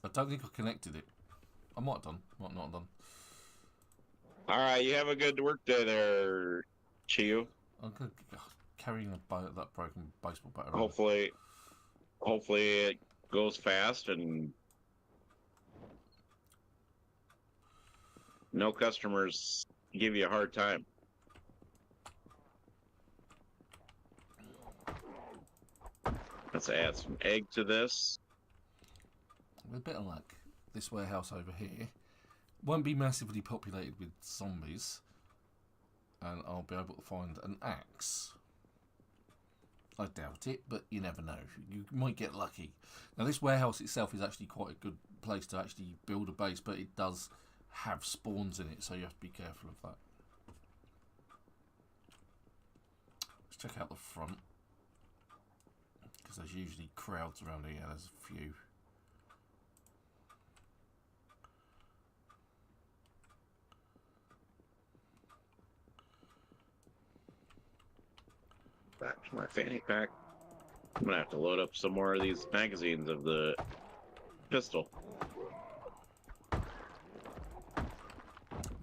I don't think I connected it. I might have done, might not have done. All right, you have a good work day there, Chiyu. I'm carrying that broken baseball bat around. Hopefully it goes fast and no customers give you a hard time. Let's add some egg to this. With a bit of luck, this warehouse over here won't be massively populated with zombies, and I'll be able to find an axe. I doubt it, but you never know. You might get lucky. Now, this warehouse itself is actually quite a good place to actually build a base, but it does have spawns in it, so you have to be careful of that. Let's check out the front, because there's usually crowds around here. There's a few. Back to my fanny pack. I'm gonna have to load up some more of these magazines of the pistol.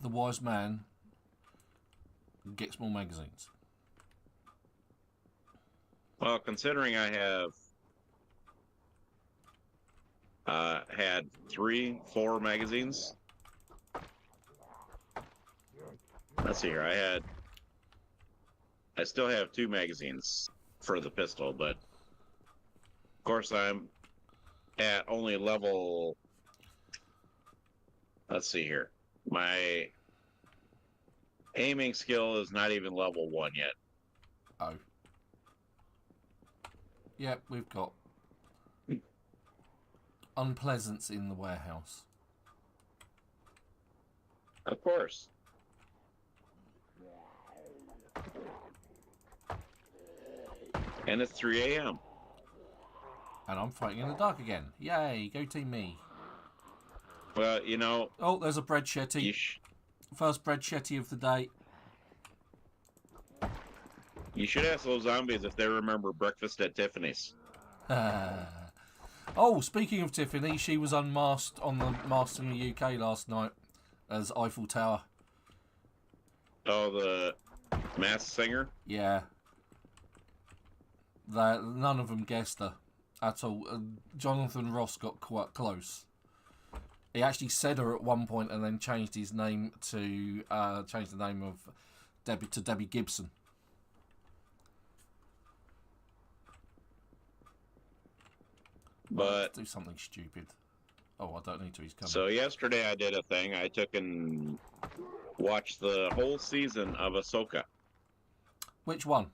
The wise man gets more magazines. Well, considering I have had 4 magazines. Let's see here. I still have 2 magazines for the pistol, but of course I'm at only level. Let's see here. My aiming skill is not even level 1 yet. Oh. Yep, we've got unpleasance in the warehouse. Of course. And it's 3 a.m. And I'm fighting in the dark again. Yay, go team me. Well, you know... Oh, there's a bread shetty. First bread shetty of the day. You should ask those zombies if they remember breakfast at Tiffany's. Oh, speaking of Tiffany, she was unmasked on the Mastering UK last night as Eiffel Tower. Oh, the masked singer? Yeah. None of them guessed her at all. Jonathan Ross got quite close. He actually said her at one point and then changed his name to change the name of Debbie Gibson. But do something stupid. Oh, I don't need to. He's coming. So yesterday I did a thing. I took and watched the whole season of Ahsoka. Which one?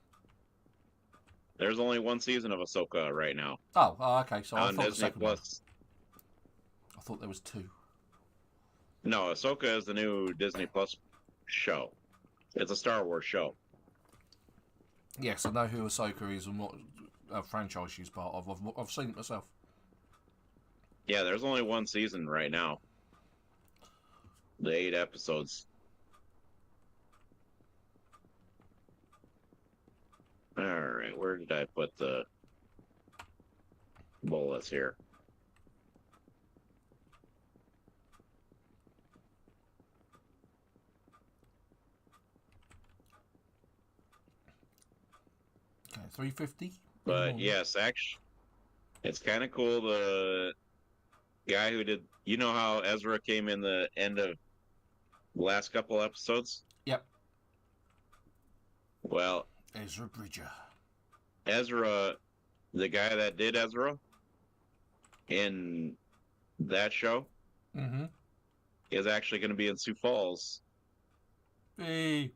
There's only one season of Ahsoka right now. Oh, okay. So on Disney Plus. I thought there was two. No, Ahsoka is the new Disney Plus show. It's a Star Wars show. Yes, I know who Ahsoka is and what franchise she's part of. I've seen it myself. Yeah, there's only one season right now. The 8 episodes. Alright, where did I put the bullets here? Okay, 350. But yes, actually, it's kind of cool. The guy who did, you know how Ezra came in the end of the last couple episodes? Yep. Well, Ezra Bridger. Ezra, the guy that did Ezra in that show, is actually going to be in Sioux Falls. Hey.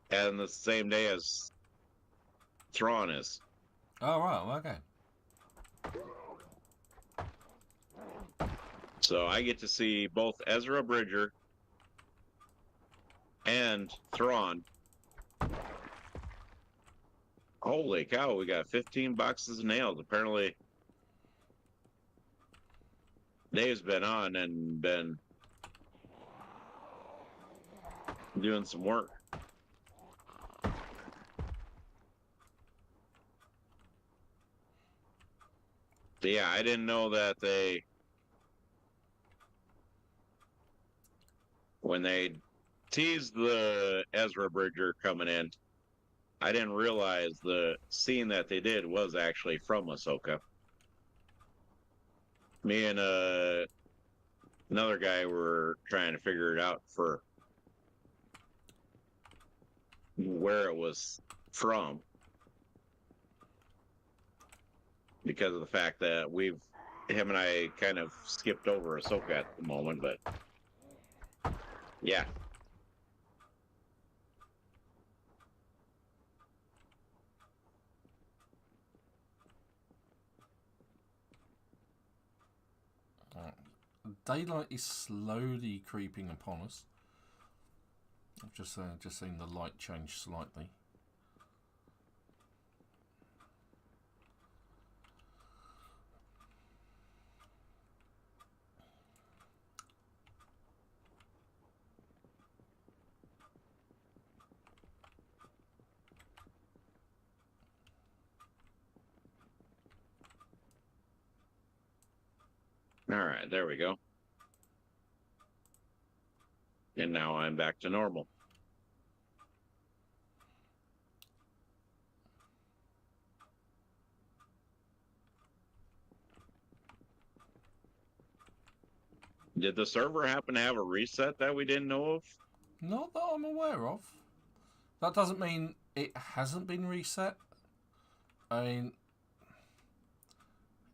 And the same day as Thrawn is. Oh, right. Okay. So I get to see both Ezra Bridger and Thrawn. Holy cow, we got 15 boxes of nails. Apparently, Dave's been on and been doing some work. So yeah, I didn't know that when they teased the Ezra Bridger coming in, I didn't realize the scene that they did was actually from Ahsoka. Me and another guy were trying to figure it out for where it was from, because of the fact that him and I kind of skipped over Ahsoka at the moment, but yeah. Daylight is slowly creeping upon us. I've just seen the light change slightly. All right, there we go. And now I'm back to normal. Did the server happen to have a reset that we didn't know of? Not that I'm aware of. That doesn't mean it hasn't been reset. I mean,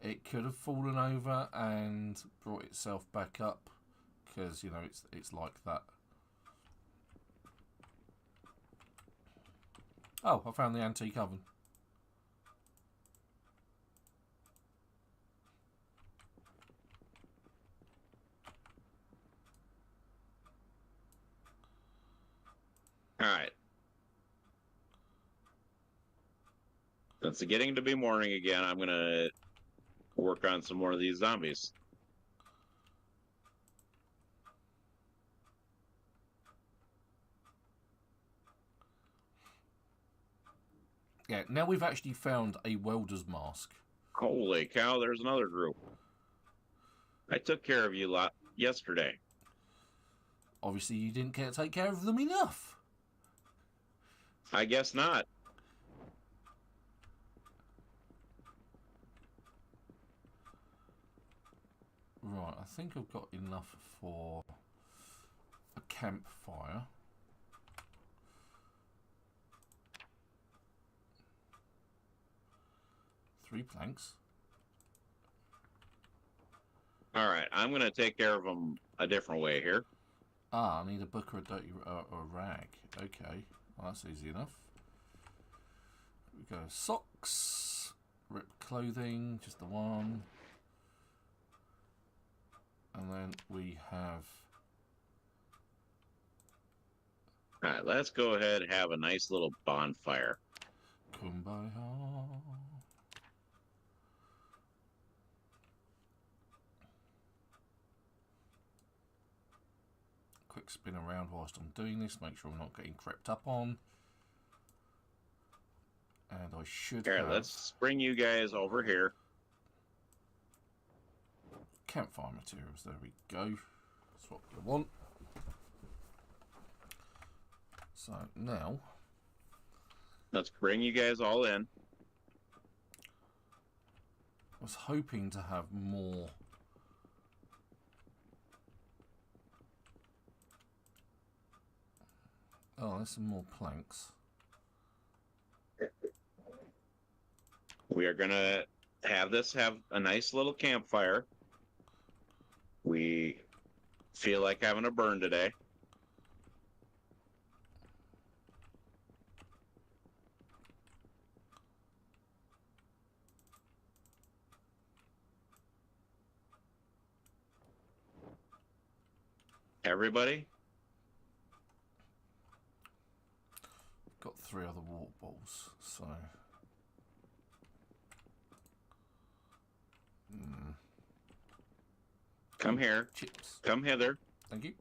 it could have fallen over and brought itself back up, because, you know, it's like that. Oh, I found the antique oven. All right. Since it's getting to be morning again, I'm going to work on some more of these zombies. Yeah, now we've actually found a welder's mask. Holy cow, there's another group. I took care of you lot yesterday. Obviously, you didn't take care of them enough. I guess not. Right, I think I've got enough for a campfire. Three planks. All right, I'm going to take care of them a different way here. Ah, I need a book or a dirty or a rag. Okay, well, that's easy enough. We go socks, ripped clothing, just the one. And then we have... All right, let's go ahead and have a nice little bonfire. Kumbaya. Quick spin around whilst I'm doing this, make sure I'm not getting crept up on. And I should Here, have... let's bring you guys over here. Campfire materials, there we go. That's what we want. So now... Let's bring you guys all in. I was hoping to have more... Oh, there's some more planks. We are going to have a nice little campfire. We feel like having a burn today. Everybody? Got 3 other water balls, so... Come here. Chips. Come hither. Thank you.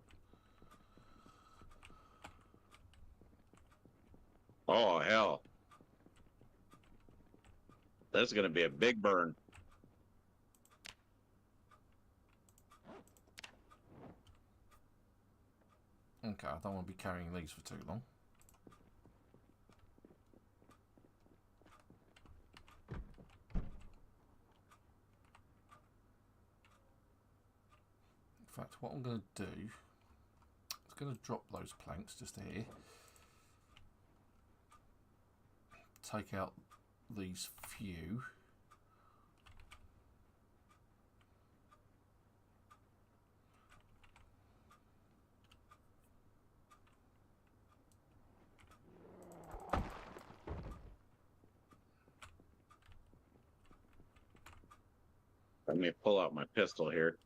Oh, hell. That's going to be a big burn. Okay, I don't want to be carrying these for too long. In fact, what I'm going to do is going to drop those planks just here. Take out these few. Let me pull out my pistol here.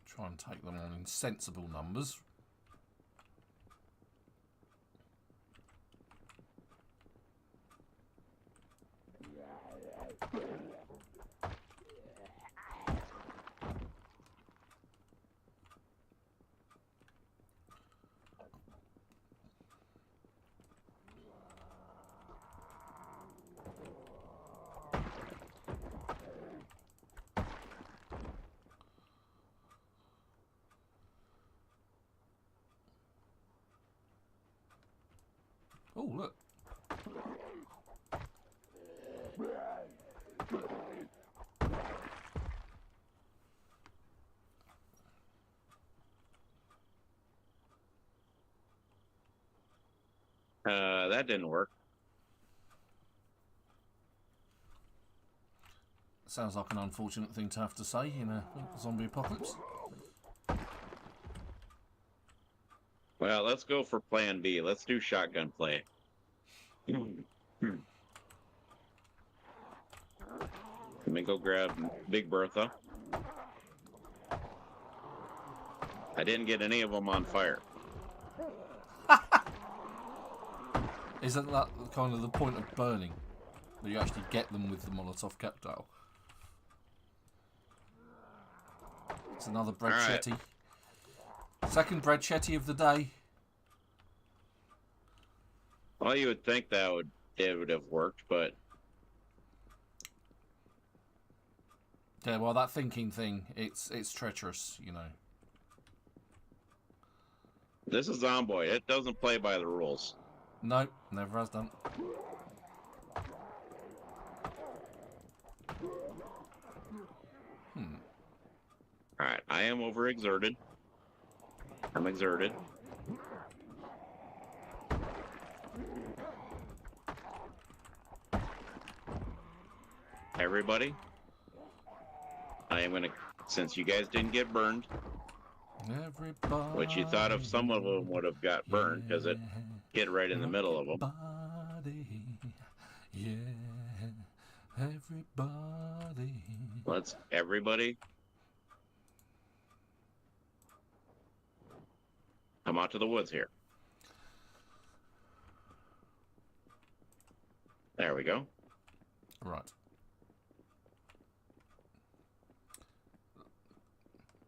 Try and take them on in sensible numbers. Oh, look. That didn't work. Sounds like an unfortunate thing to have to say in a zombie apocalypse. Well, let's go for plan B. Let's do shotgun play. Let me go grab Big Bertha. I didn't get any of them on fire. Isn't that kind of the point of burning? That you actually get them with the Molotov cocktail? It's another bread shetty. Second bread shetty of the day. Well, you would think that it would have worked, but yeah, well, that thinking thing, it's treacherous, you know. This is Zomboid. It doesn't play by the rules. No, never has done. Alright, I am overexerted. I'm exerted. Everybody, I am gonna, since you guys didn't get burned, Everybody, which you thought of some of them would have got burned because it hit right in the middle of them. Yeah, everybody. Everybody come out to the woods here. There we go. Right.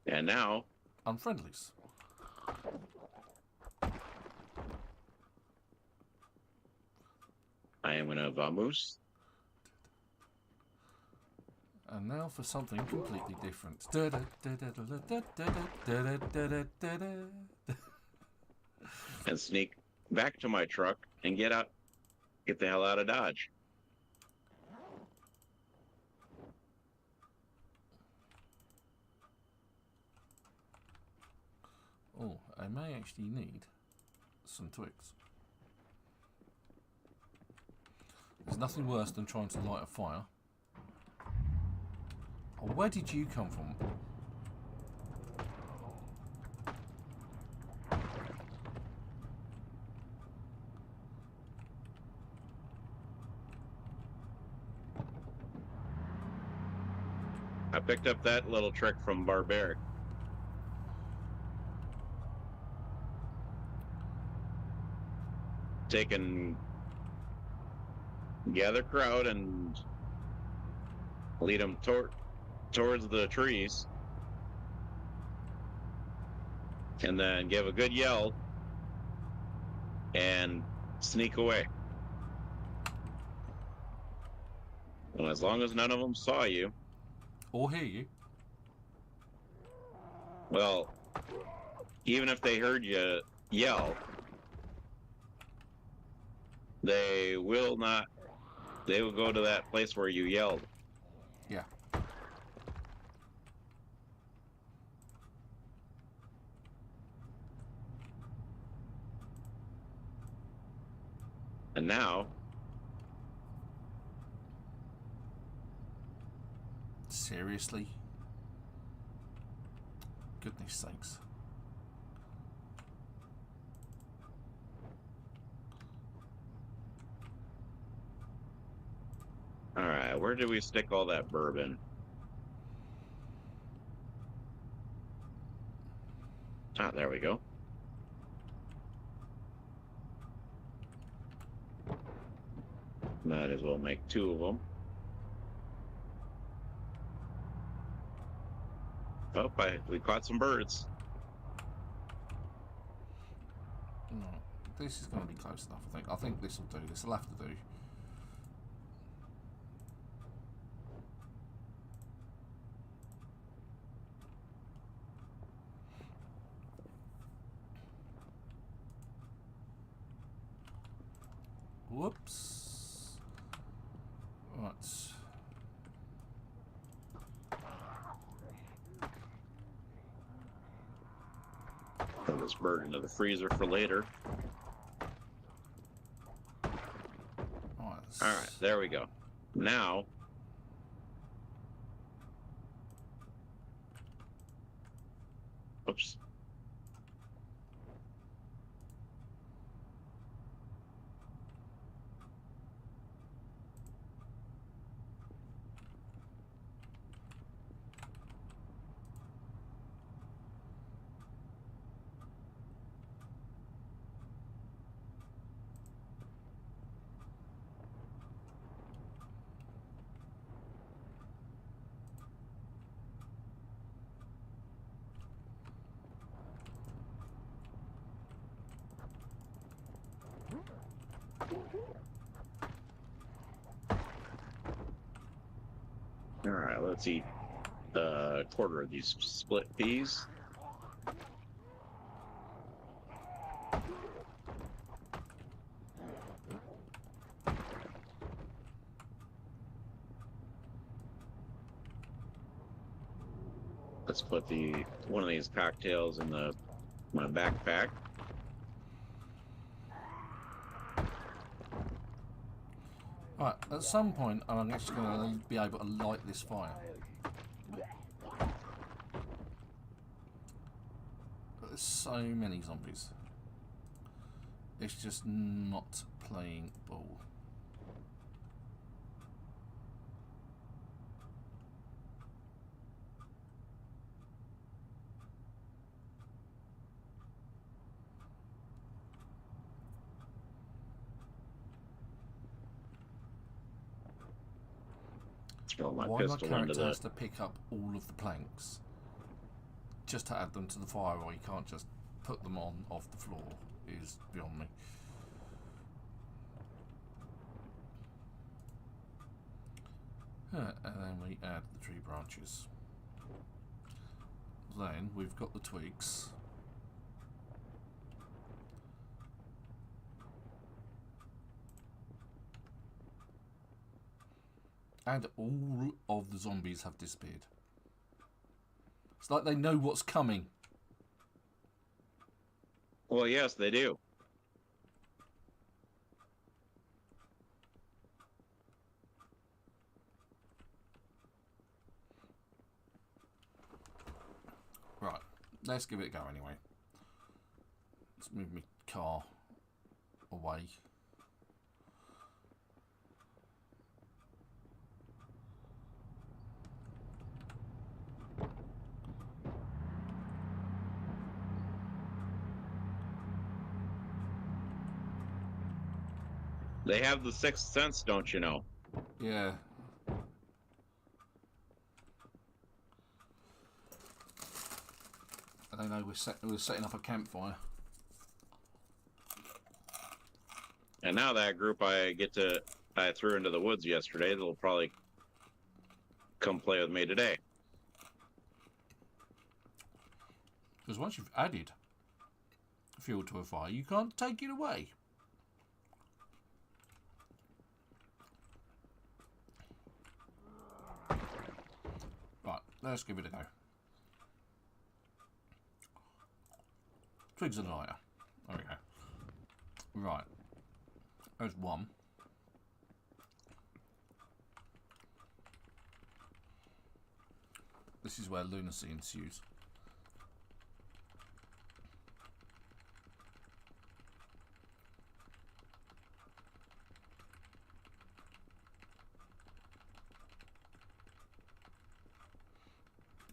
And now Unfriendlies. I am going to vamoose. And now for something completely different. And sneak back to my truck and get the hell out of Dodge. Oh, I may actually need some twigs. There's nothing worse than trying to light a fire. Oh, where did you come from? I picked up that little trick from Barbaric. Gather crowd and lead them towards the trees, and then give a good yell and sneak away. And as long as none of them saw you or hear you, well, even if they heard you yell, they will go to that place where you yelled. yeah. And now, seriously? Goodness sakes. all right, where did we stick all that bourbon? Ah, there we go. Might as well make 2 of them. Oh, we caught some birds. No, this is going to be close enough, I think. I think this will do. This will have to do. Whoops. Right. Put this bird into the freezer for later. All right, there we go. Now, oops. All right, let's eat a quarter of these split peas. Let's put one of these cocktails in my backpack. Right, at some point I'm actually going to be able to light this fire. But there's so many zombies. It's just not playing ball. Why my character has to pick up all of the planks just to add them to the fire, or you can't just put them on off the floor, is beyond me. And then we add the tree branches. Then we've got the twigs. And all of the zombies have disappeared. It's like they know what's coming. Well, yes, they do. Right, let's give it a go anyway. Let's move my car away. They have the sixth sense, don't you know? Yeah. I don't know, we're setting up a campfire. And now that group I threw into the woods yesterday, they'll probably come play with me today. Because once you've added fuel to a fire, you can't take it away. Right, let's give it a go. Twigs and lighter. There we go. Right. There's one. This is where lunacy ensues.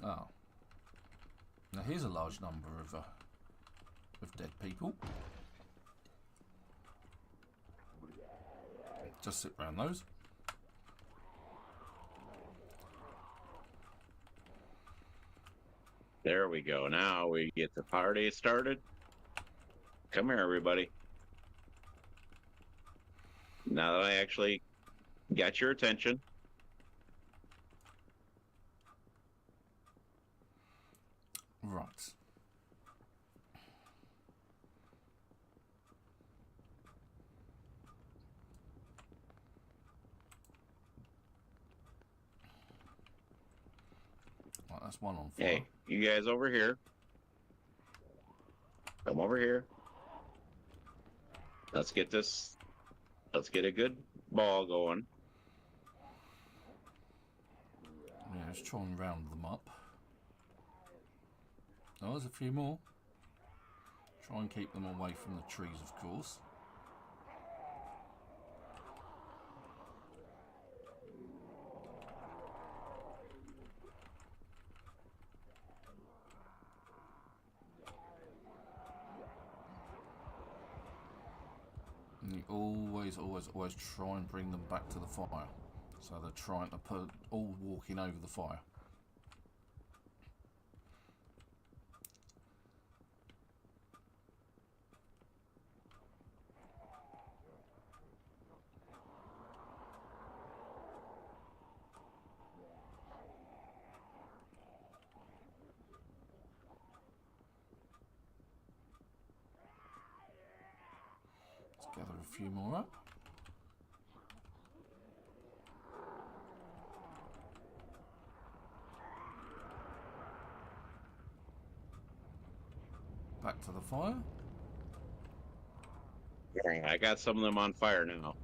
Oh. Now here's a large number of dead people. Just sit around those. There we go. Now we get the party started. Come here, everybody. Now that I actually got your attention. Right. Right, that's one on fire. Hey, you guys over here. Come over here. Let's get a good ball going. Yeah, let's try and round them up. Oh, there's a few more. Try and keep them away from the trees, of course. And you always try and bring them back to the fire. So they're trying to all walking over the fire. Gather a few more up. Back to the fire. I got some of them on fire now.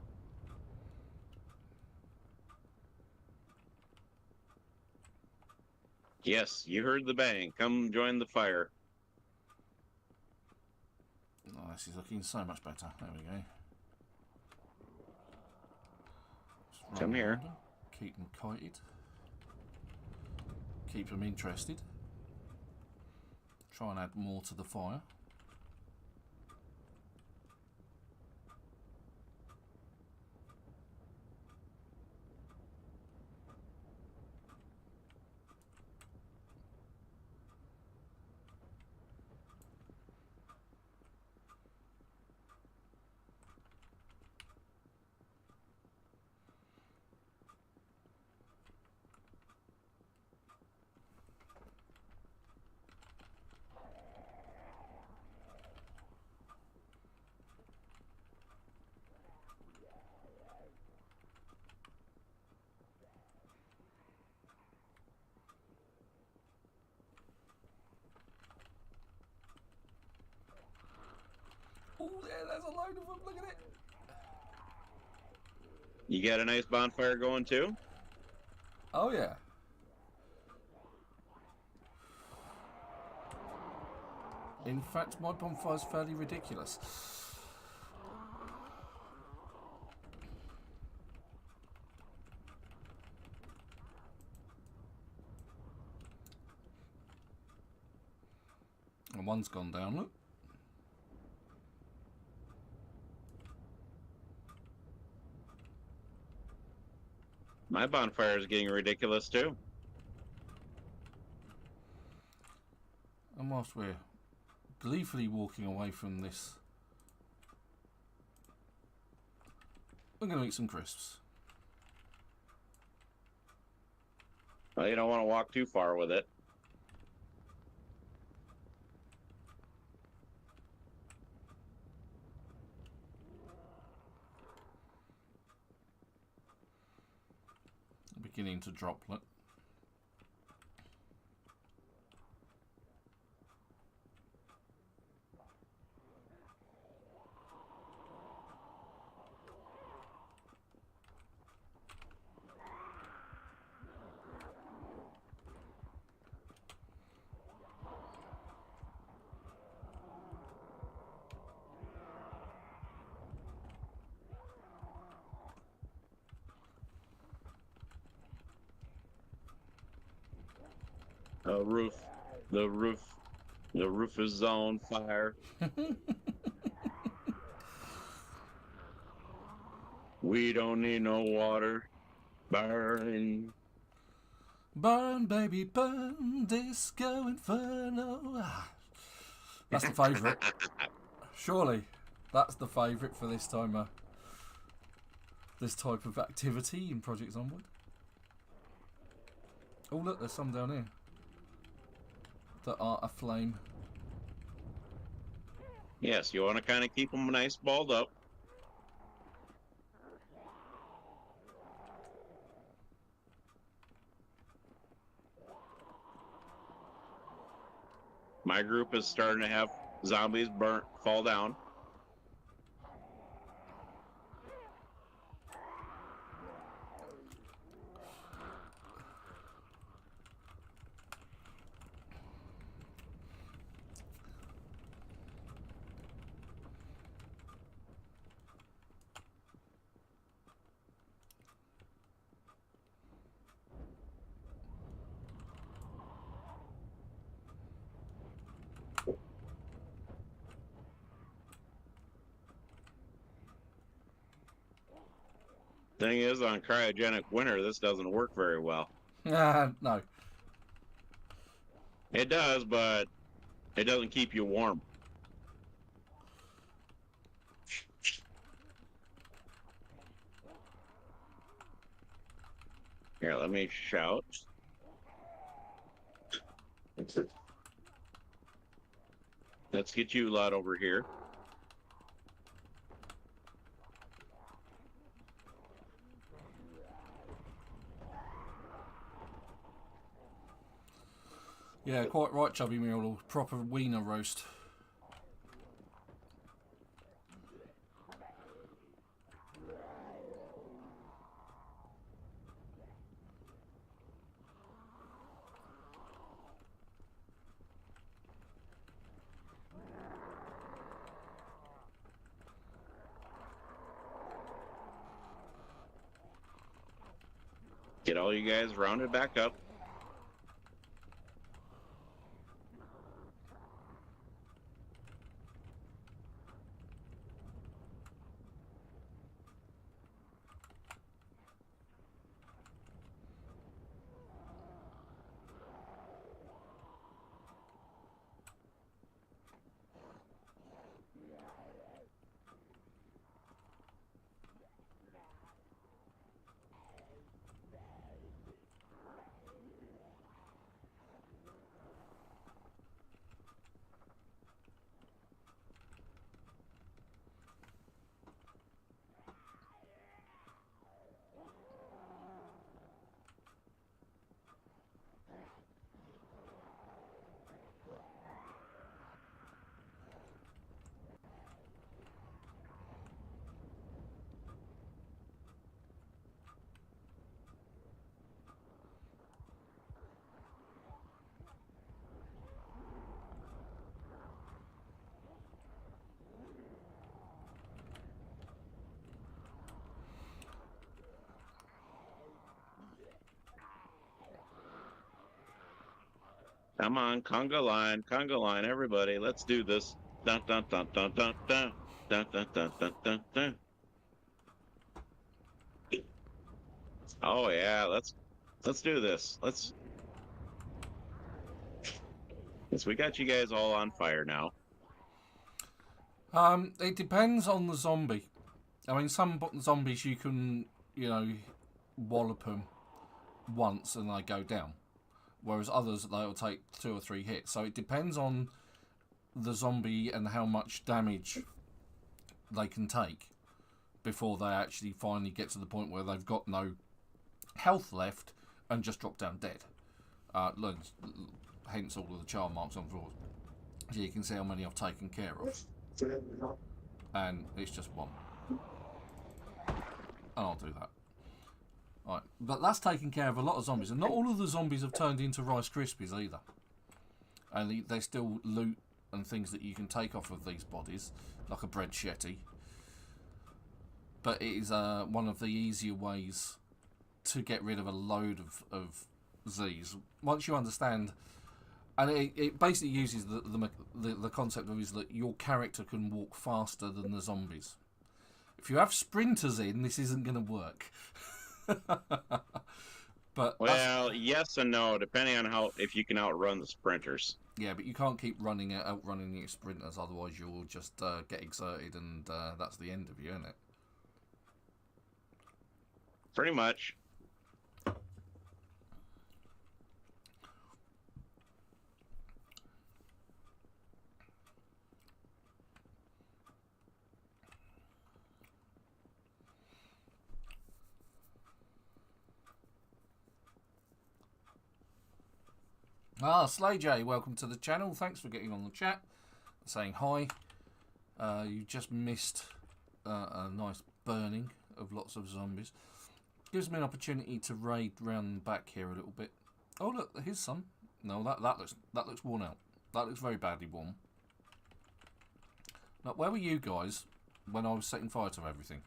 Yes, you heard the bang. Come join the fire. Oh, this is looking so much better. There we go. Just Come here. them, keep them kited. Keep them interested. Try and add more to the fire. Oh, yeah, there's a load of them. Look at it. You got a nice bonfire going too? Oh, yeah. In fact, my bonfire's fairly ridiculous. And one's gone down, look. My bonfire is getting ridiculous too. And whilst we're gleefully walking away from this, I'm going to eat some crisps. Well, you don't want to walk too far with it. Beginning to droplet. The roof is on fire. We don't need no water. Burn. Burn, baby, burn, disco inferno. That's the favourite. Surely, that's the favourite for this time. This type of activity in Project Zomboid. Oh look, there's some down here that are aflame. Yes, you want to kind of keep them nice balled up. My group is starting to have zombies fall down. Thing is, on cryogenic winter, this doesn't work very well. No. It does, but it doesn't keep you warm. Here, let me shout. Let's get you lot over here. Yeah, quite right, Chubby Mule. Proper wiener roast. Get all you guys rounded back up. Come on, conga line, everybody. Let's do this. Dun dun dun dun dun dun dun dun dun dun dun dun. Oh yeah, let's do this. We got you guys all on fire now. It depends on the zombie. I mean, some zombies you can, wallop them once and they go down. Whereas others, they'll take 2 or 3 hits. So it depends on the zombie and how much damage they can take before they actually finally get to the point where they've got no health left and just drop down dead. Hence all of the charm marks on the floor. So you can see how many I've taken care of. And it's just 1. And I'll do that. Right, but that's taking care of a lot of zombies, and not all of the zombies have turned into Rice Krispies either. And they still loot and things that you can take off of these bodies, like a bread shetty. But it is one of the easier ways to get rid of a load of Z's. Once you understand, and it basically uses the concept of is that your character can walk faster than the zombies. If you have sprinters in, this isn't going to work. But well, yes and no, depending on if you can outrun the sprinters. Yeah, but you can't keep outrunning your sprinters, otherwise you'll just get exerted, and that's the end of you, isn't it? Pretty much. Slay J, welcome to the channel. Thanks for getting on the chat, saying hi. You just missed a nice burning of lots of zombies. Gives me an opportunity to raid round the back here a little bit. Oh look, here's some. No, that looks worn out. That looks very badly worn. Now, where were you guys when I was setting fire to everything?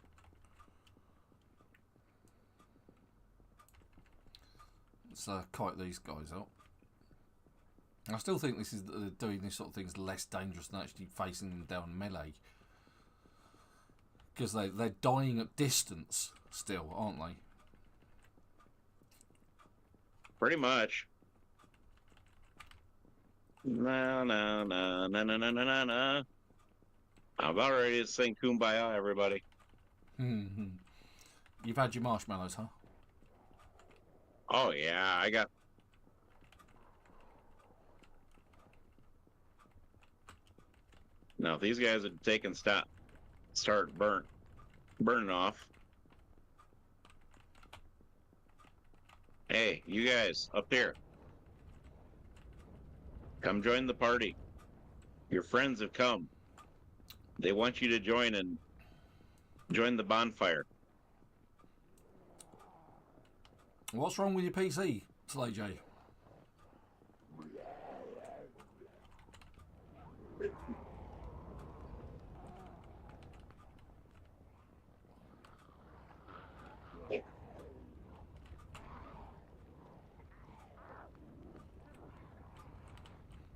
Let's kite these guys out. I still think this is doing this sort of thing is less dangerous than actually facing them down melee, because they're dying at distance still, aren't they? Pretty much. No. I'm about ready to sing Kumbaya, everybody. You've had your marshmallows, huh? Oh yeah, I got. Now, if these guys had taken start burning off. Hey, you guys up here. Come join the party. Your friends have come. They want you to join and join the bonfire. What's wrong with your PC, Slay J?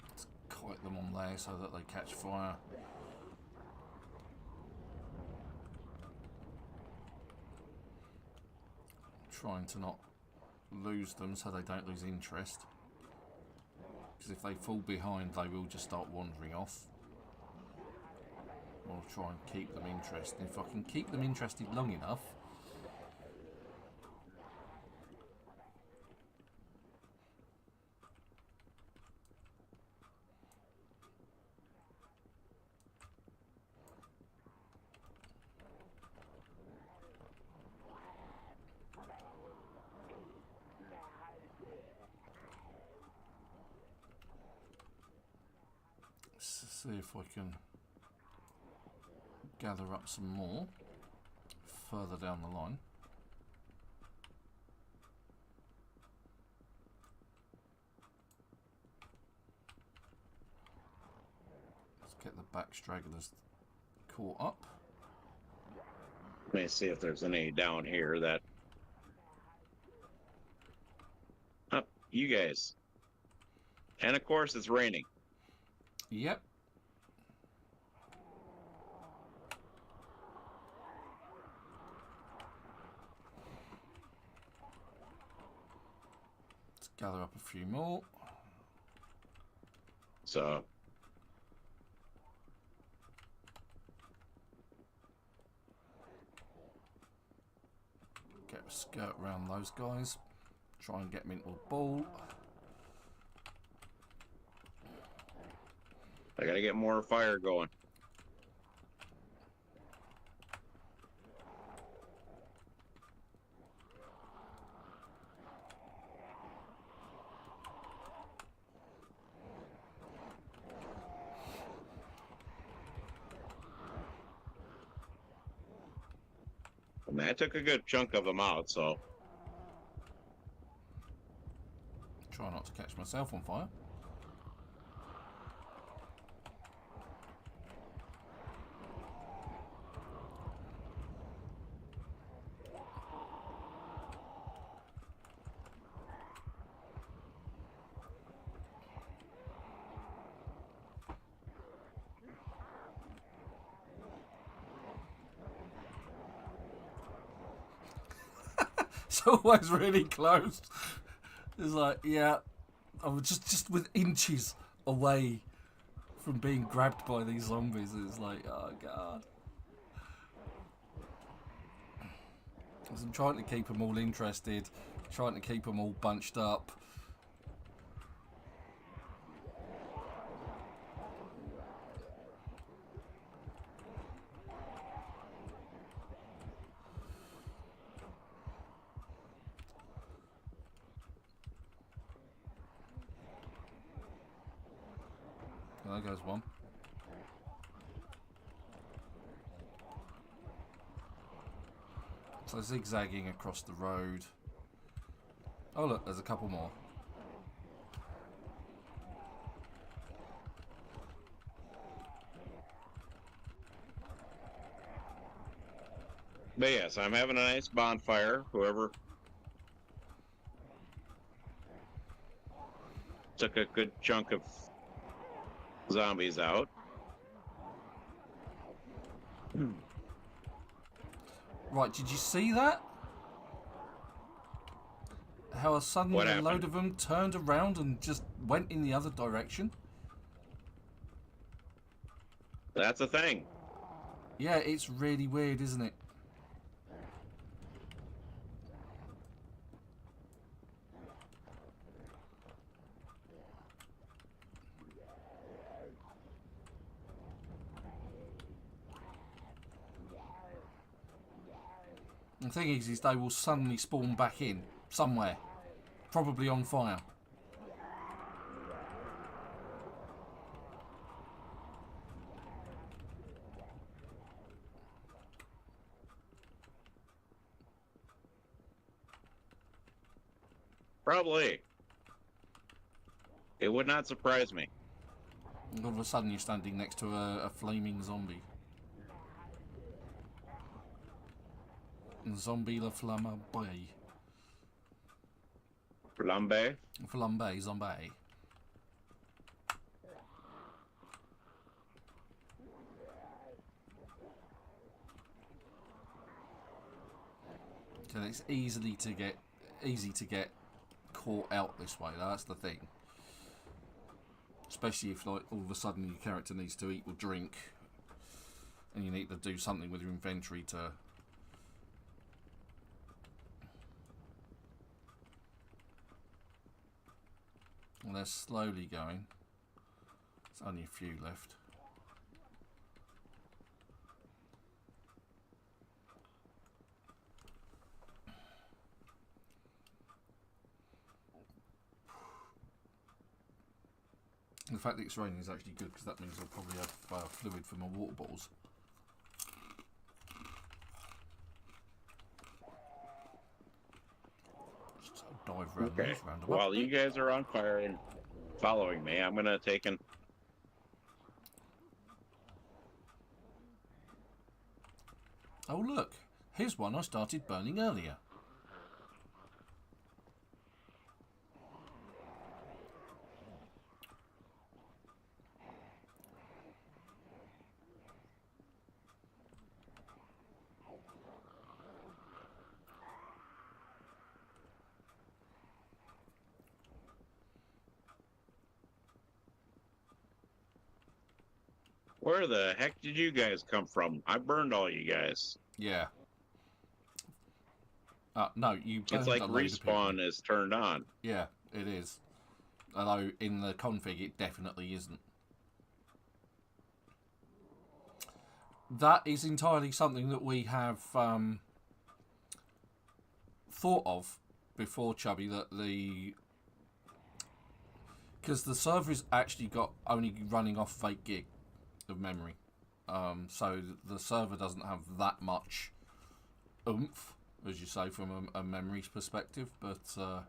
Let's kite them on there so that they catch fire. Trying to not lose them so they don't lose interest, because if they fall behind they will just start wandering off. I'll try and keep them interested. If I can keep them interested long enough, see if I can gather up some more further down the line. Let's get the back stragglers caught up. Let me see if there's any down here that... Oh, you guys. And of course it's raining. Yep. Let's gather up a few more. So get a skirt around those guys. Try and get them into a ball. I gotta get more fire going. I mean, I took a good chunk of them out, so... Try not to catch myself on fire. It's always really close. It's like, yeah, I was just with inches away from being grabbed by these zombies. It's like, oh god. Because I'm trying to keep them all interested, trying to keep them all bunched up. There goes one. So zigzagging across the road. Oh look, there's a couple more. But yes, I'm having a nice bonfire. Whoever took a good chunk of zombies out. Right, did you see that? How suddenly a load of them turned around and just went in the other direction? That's a thing. Yeah, it's really weird, isn't it? The thing is they will suddenly spawn back in somewhere, probably on fire. Probably. It would not surprise me. And all of a sudden you're standing next to a flaming zombie. Zombie la flambe. Flambe? Flambe, zombie. So it's easy to get caught out this way. That's the thing. Especially if, like, all of a sudden your character needs to eat or drink, and you need to do something with your inventory to. Well, they're slowly going. There's only a few left. The fact that it's raining is actually good, because that means I'll probably have fluid for my water bottles. Just dive around these roundabout. While you guys are on fire and following me, I'm going to take an... Oh look, here's one I started burning earlier. Where the heck did you guys come from? I burned all you guys. Yeah. No, you burned It's like a load of people. respawn is turned on. Yeah, it is. Although in the config it definitely isn't. That is entirely something that we have thought of before, Chubby, that because the server is actually got only running off 8 gig of memory, so the server doesn't have that much oomph, as you say, from a memories perspective, but so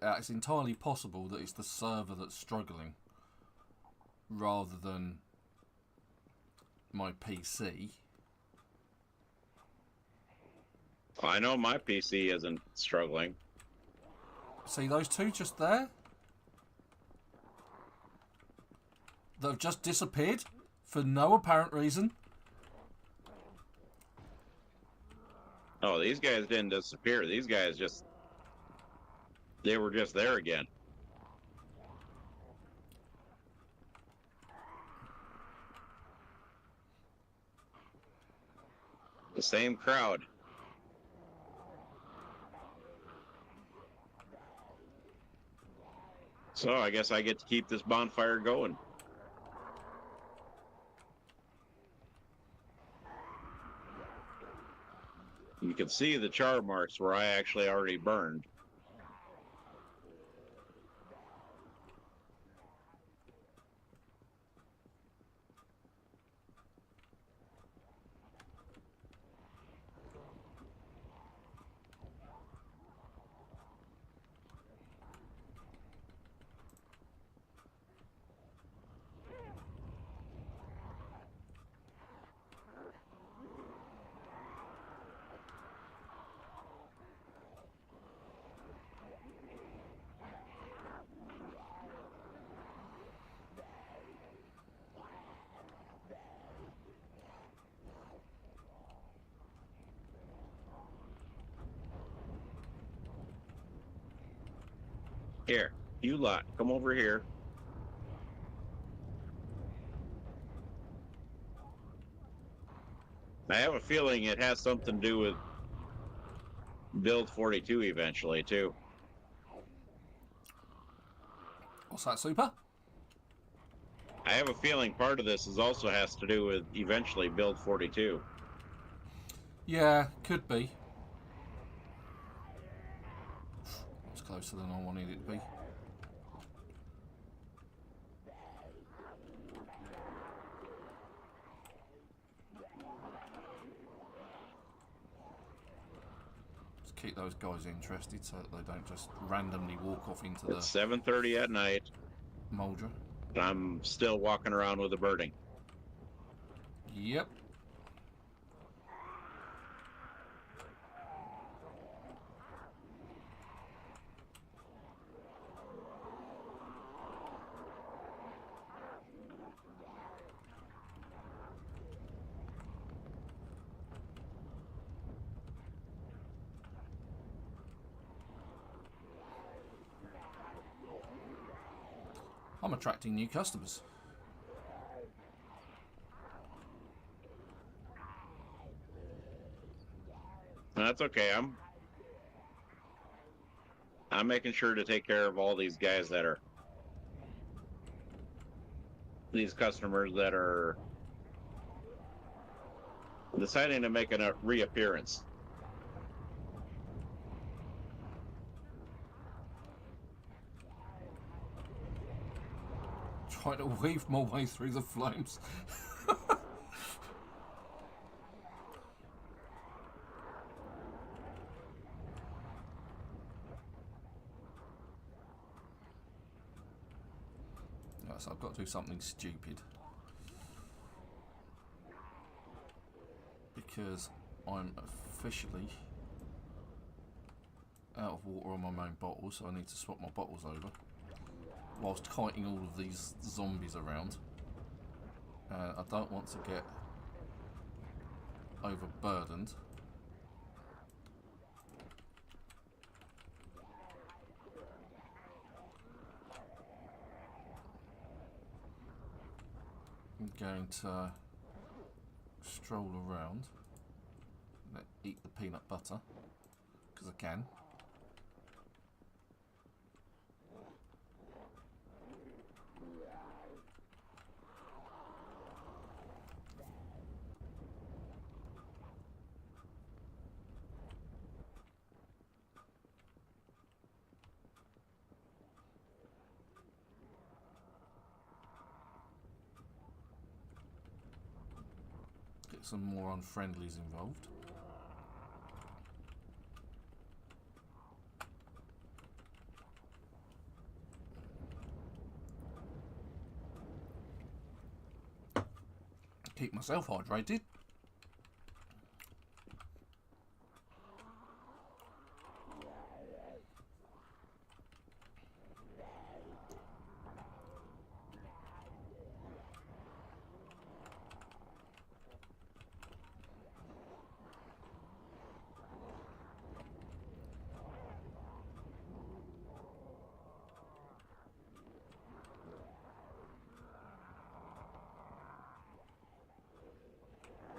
it's entirely possible that it's the server that's struggling rather than my PC. I know my PC isn't struggling. See those two just there? That have just disappeared for no apparent reason. Oh, these guys didn't disappear. These guys they were just there again. The same crowd. So I guess I get to keep this bonfire going. You can see the char marks where I actually already burned. Here, you lot, come over here. I have a feeling it has something to do with Build 42 eventually, too. What's that, Super? I have a feeling part of this also has to do with eventually Build 42. Yeah, could be. It's closer than I wanted it to be. keep those guys interested so that they don't just randomly walk off into It's 7:30 at night. Muldraugh. I'm still walking around with a birding. Yep. I'm attracting new customers. That's okay. I'm making sure to take care of all these guys that are these customers that are deciding to make a reappearance. Trying to weave my way through the flames. So I've got to do something stupid. Because I'm officially out of water on my main bottle, so I need to swap my bottles over. Whilst kiting all of these zombies around. I don't want to get overburdened. I'm going to stroll around and eat the peanut butter because I can. Get some more unfriendlies involved. Keep myself hydrated.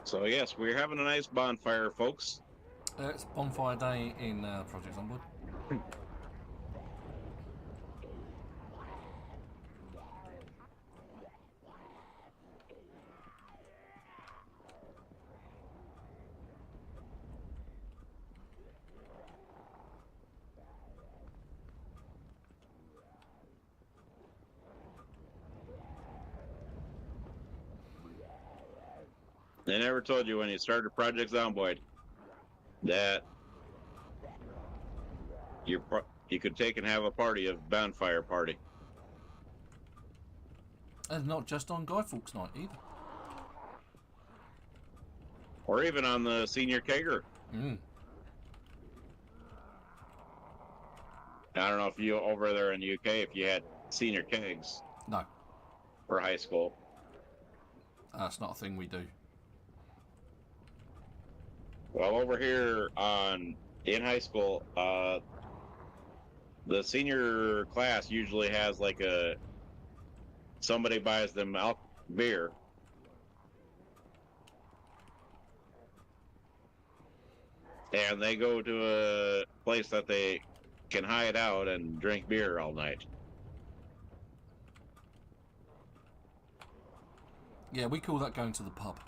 So yes, we're having a nice bonfire, folks. It's bonfire day in Project Zomboid. They never told you when you started Project Zomboid that you could take and have a party, a bonfire party. And not just on Guy Fawkes night either. Or even on the senior kegger. Mm. I don't know if you over there in the UK if you had senior kegs. No. For high school. That's not a thing we do. Well, over here in high school, the senior class usually has like somebody buys them beer. And they go to a place that they can hide out and drink beer all night. Yeah, we call that going to the pub.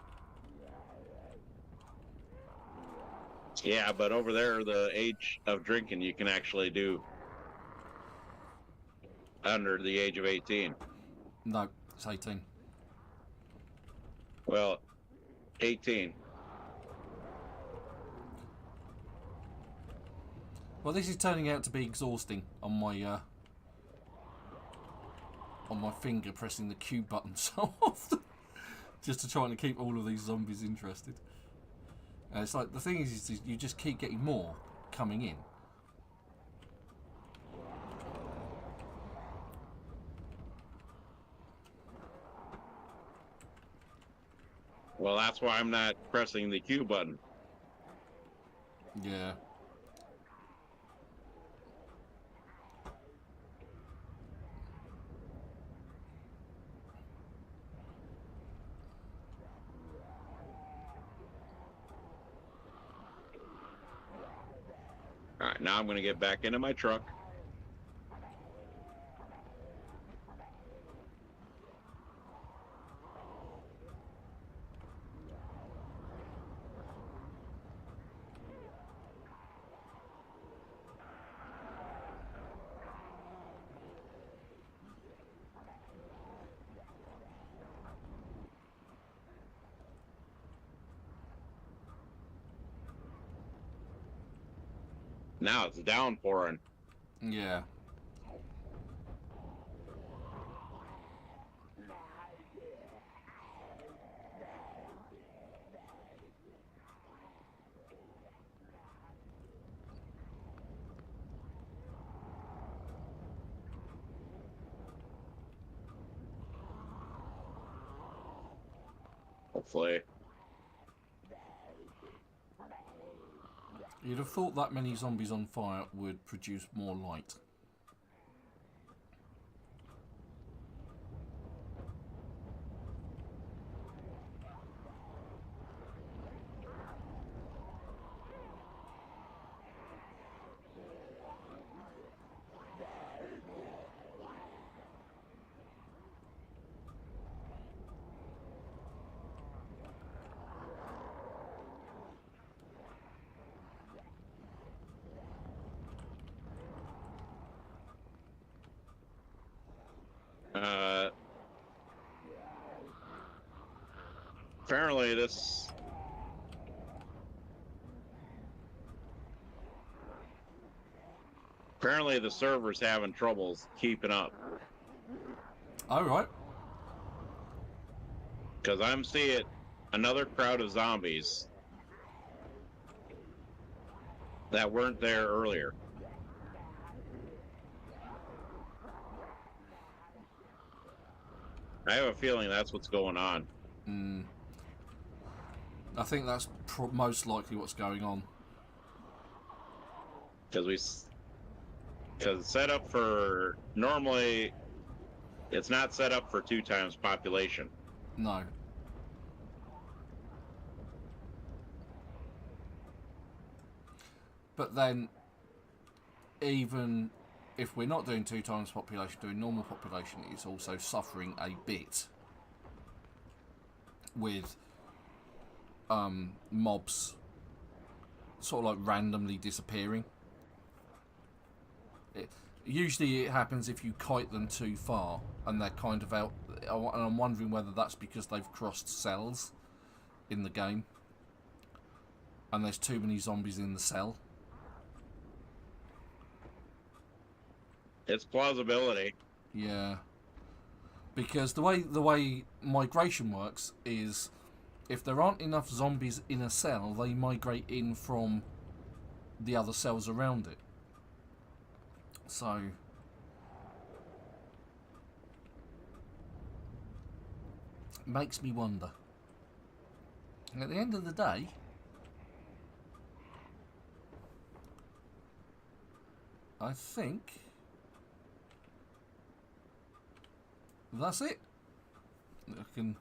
Yeah, but over there, the age of drinking you can actually do under the age of 18. No, it's 18. Well, 18. Well, this is turning out to be exhausting on my finger pressing the Q button so often, just to try and keep all of these zombies interested. It's like the thing is you just keep getting more coming in. Well, that's why I'm not pressing the Q button. Yeah. All right, now I'm going to get back into my truck. Now it's downpouring. Yeah. Hopefully. You'd have thought that many zombies on fire would produce more light. Apparently this... Apparently the server's having troubles keeping up. Oh, right. Because I'm seeing another crowd of zombies that weren't there earlier. I have a feeling that's what's going on. I think that's most likely what's going on. Because it's set up for... Normally, it's not set up for 2 times population. No. But then, even if we're not doing 2 times population, doing normal population, it's also suffering a bit with mobs sort of like randomly disappearing. Usually it happens if you kite them too far and they're kind of out, and I'm wondering whether that's because they've crossed cells in the game and there's too many zombies in the cell. It's plausibility. Yeah, because the way migration works is if there aren't enough zombies in a cell, they migrate in from the other cells around it. So makes me wonder. And at the end of the day, I think that's it. I can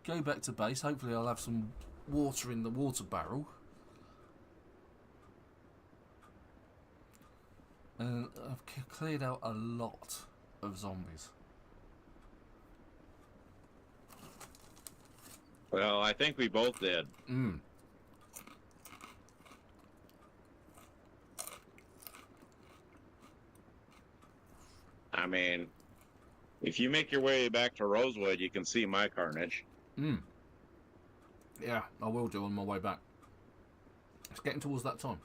go back to base. Hopefully I'll have some water in the water barrel. And I've cleared out a lot of zombies. Well, I think we both did. I mean, if you make your way back to Rosewood, you can see my carnage. Yeah, I will do on my way back. It's getting towards that time.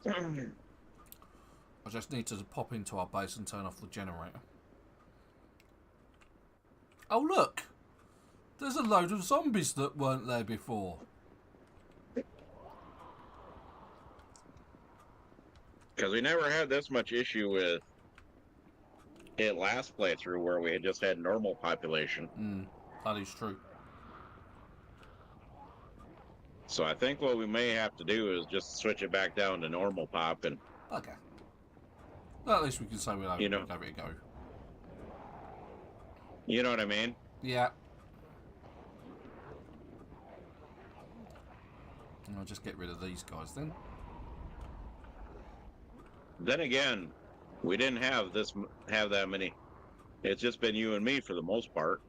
I just need to pop into our base and turn off the generator. Oh look! There's a load of zombies that weren't there before. Because we never had this much issue with it last playthrough where we had just had normal population. That is true. So I think what we may have to do is just switch it back down to normal pop and... Okay. Well, at least we can say we'll give it a go. You know what I mean? Yeah. And I'll just get rid of these guys then. Then again, we didn't have that many. It's just been you and me for the most part.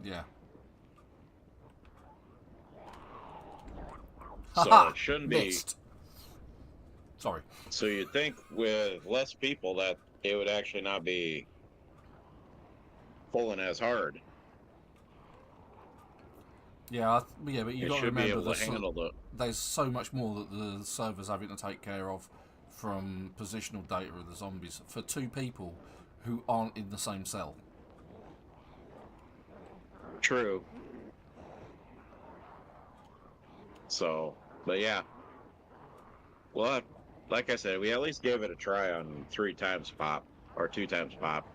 Yeah. So it shouldn't be. Missed. Sorry. So you'd think with less people that it would actually not be pulling as hard. Yeah, but you got to remember there's so much more that the server's having to take care of from positional data of the zombies for two people who aren't in the same cell. True. So, but yeah. Well, like I said, we at least gave it a try on 3 times pop, or 2 times pop.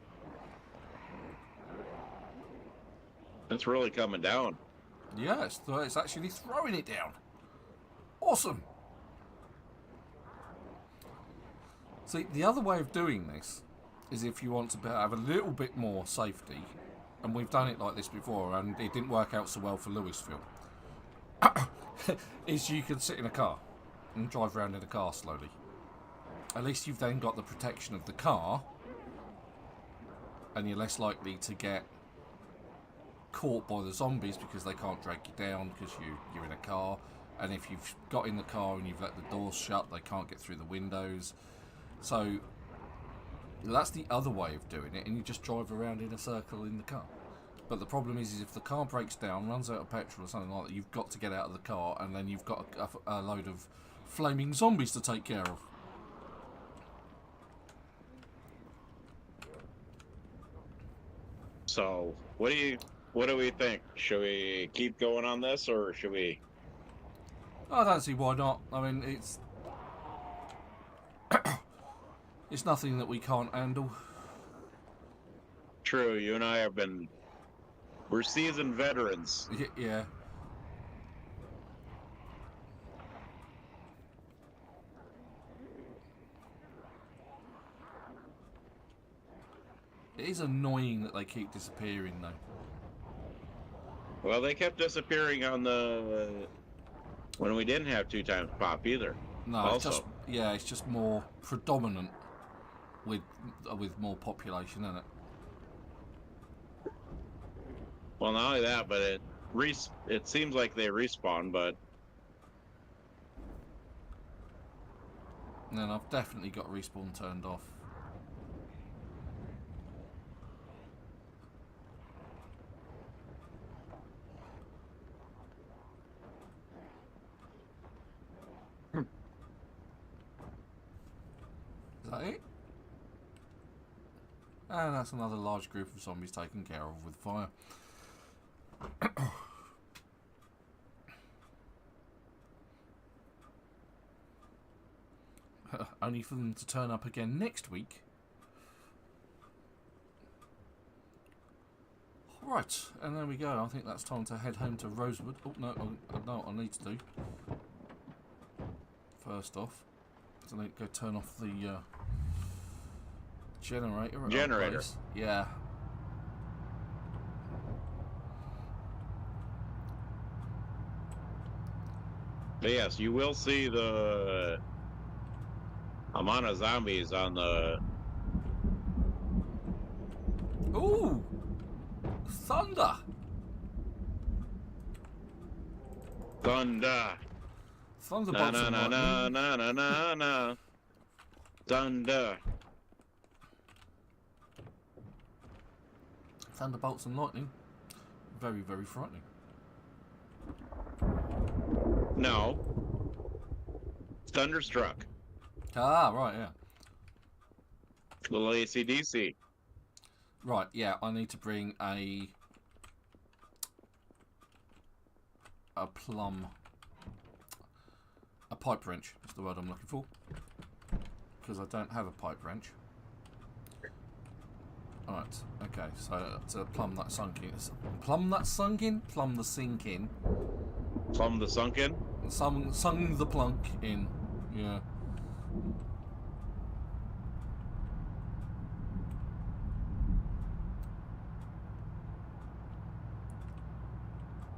It's really coming down. Yeah, it's actually throwing it down. Awesome. See, the other way of doing this is if you want to have a little bit more safety, and we've done it like this before, and it didn't work out so well for Louisville, is you can sit in a car and drive around in a car slowly. At least you've then got the protection of the car, and you're less likely to get caught by the zombies because they can't drag you down because you're in a car. And if you've got in the car and you've let the doors shut, they can't get through the windows. So that's the other way of doing it, and you just drive around in a circle in the car. But the problem is if the car breaks down, runs out of petrol or something like that, you've got to get out of the car, and then you've got a load of flaming zombies to take care of. So, what do we think? Should we keep going on this, or should we? I don't see why not. I mean, it's nothing that we can't handle. True, you and I we're seasoned veterans. Yeah. It is annoying that they keep disappearing, though. Well, they kept disappearing on when we didn't have 2 times pop either. No, it's just more predominant with more population, isn't it? Well, not only that, but it seems like they respawn, but... And then I've definitely got respawn turned off. Is that it? And that's another large group of zombies taken care of with fire. Only for them to turn up again next week. Right, and there we go. I think that's time to head home to Rosewood. Oh, no, I know what I need to do. First off, I need to go turn off the generator. Generator. Yeah. But yes, you will see the amount of zombies on the... Ooh! Thunder! Thunder! Thunderbolts na, and na, lightning. na, na, na, na. Thunder. Thunderbolts and lightning. Very, very frightening. No. Thunderstruck. Ah, right, yeah. Little AC/DC. Right, yeah, I need to bring a plumb... A pipe wrench, that's the word I'm looking for. Because I don't have a pipe wrench. Alright, okay, so to plumb that sunken... Plumb that sunken? Plumb the sink in. Plumb the sunken? Sung the plunk in, yeah.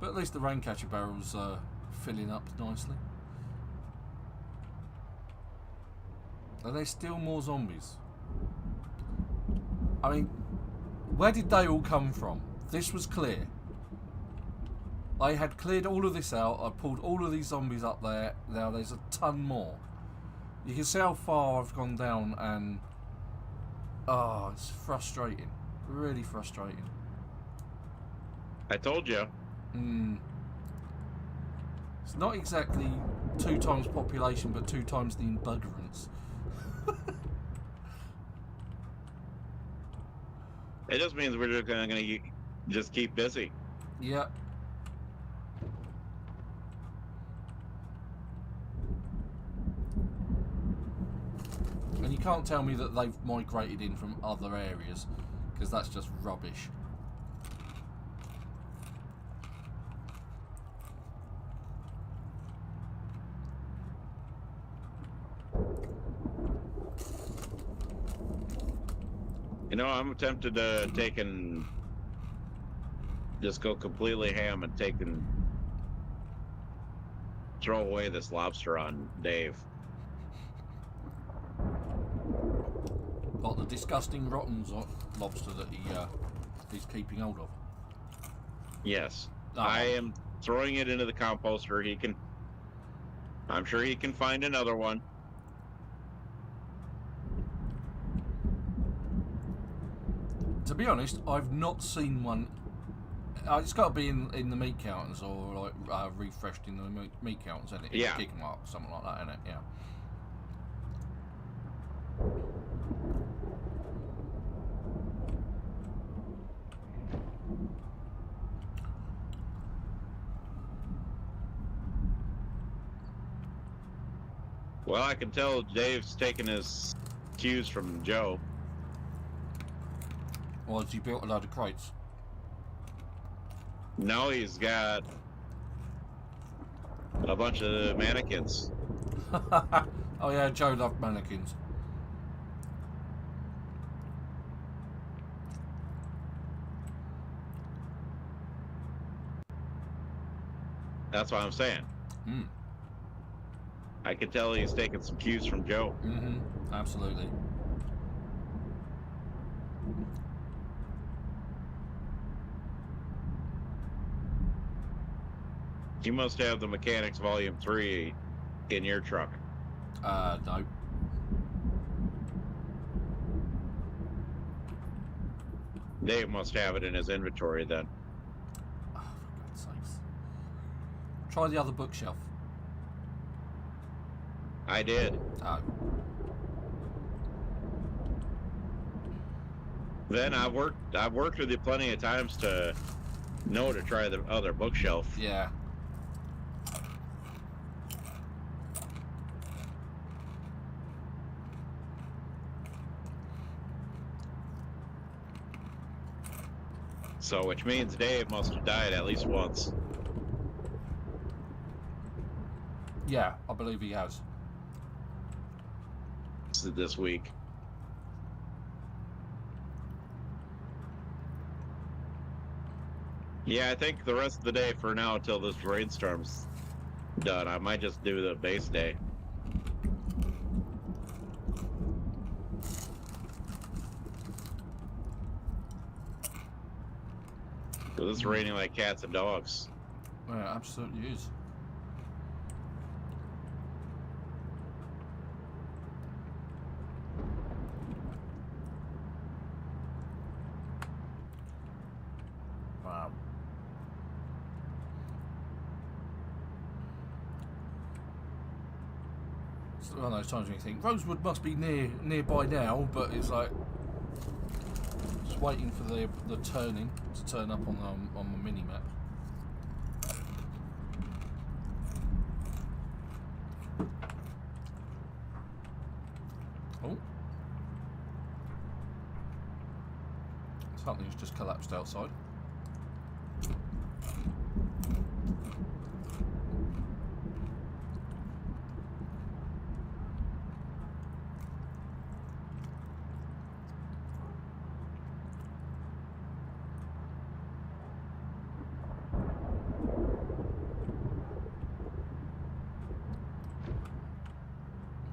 But at least the raincatcher barrel's filling up nicely. Are there still more zombies? I mean, where did they all come from? This was clear. I had cleared all of this out. I pulled all of these zombies up there. Now there's a ton more. You can see how far I've gone down, and oh, it's frustrating. Really frustrating. I told you. It's not exactly 2 times population, but 2 times the embuggerance. It just means we're just going to just keep busy. Yeah. And you can't tell me that they've migrated in from other areas, because that's just rubbish. You know, I'm tempted to take and just go completely ham and throw away this lobster on Dave. Got the disgusting rotten lobster that he's keeping hold of. Yes. Oh. I am throwing it into the composter. I'm sure he can find another one. To be honest, I've not seen one. It's got to be in the meat counters, or like refreshed in the meat counters, isn't it? Yeah. Kick 'em up, something like that, isn't it? Yeah. Well, I can tell Dave's taking his cues from Joe. Or has he built a load of crates? No, he's got a bunch of mannequins. Oh yeah, Joe loved mannequins. That's what I'm saying. I can tell he's taking some cues from Joe. Absolutely. You must have the Mechanics Volume 3 in your truck. No. Dave must have it in his inventory then. Oh, for God's sakes. Try the other bookshelf. I did. Oh. Then I've worked with you plenty of times to know to try the other bookshelf. Yeah. So, which means Dave must have died at least once. Yeah, I believe he has. This week. Yeah, I think the rest of the day for now until this rainstorm's done, I might just do the base day. Because it's raining like cats and dogs. Yeah, it absolutely is. Wow. It's one of those times when you think Rosewood must be nearby now, but it's like just waiting for the turning to turn up on the mini map. Oh, something's just collapsed outside.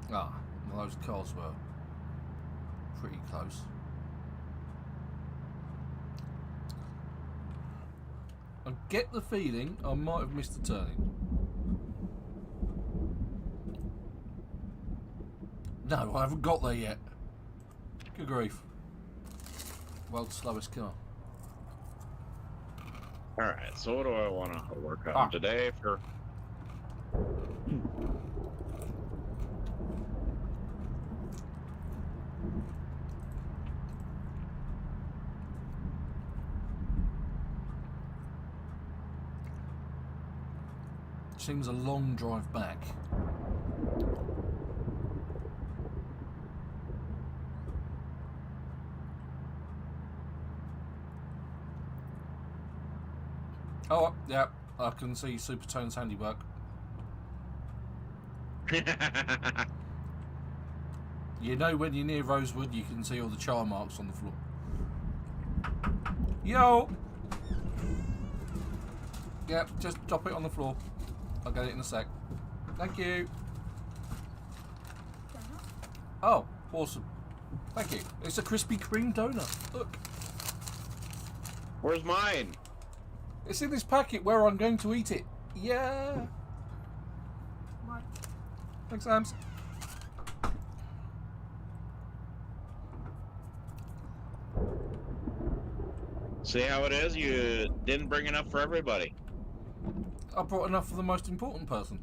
Ah, well, those cars were pretty close. I get the feeling I might have missed the turning. No, I haven't got there yet. Good grief. World's slowest car. Alright, so what do I want to work on today for... Seems a long drive back. Oh, yeah, I can see Supertone's handiwork. You know when you're near Rosewood, you can see all the char marks on the floor. Yo! Yeah, just drop it on the floor. I'll get it in a sec. Thank you. Oh, awesome. Thank you. It's a Krispy Kreme donut. Look. Where's mine? It's in this packet where I'm going to eat it. Yeah. What? Thanks, Ams. See how it is? You didn't bring enough for everybody. I brought enough for the most important person.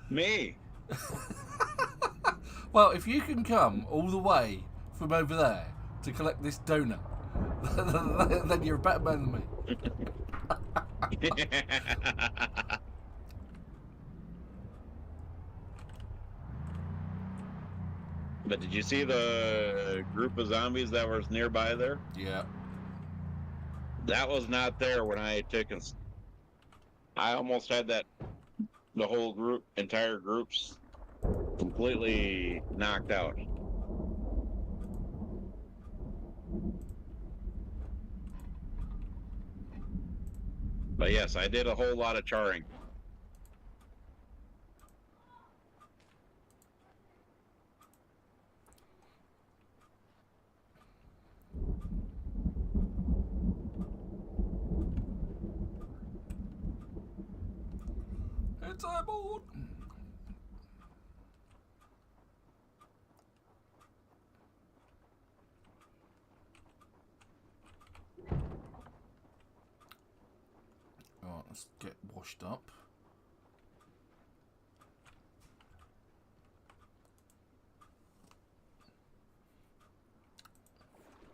Me. Well, if you can come all the way from over there to collect this donut, then you're a better man than me. But did you see the group of zombies that was nearby there? Yeah. That was not there when I took and I almost had the whole group, entire groups, completely knocked out. But yes, I did a whole lot of charring. It's airborne. Alright, let's get washed up.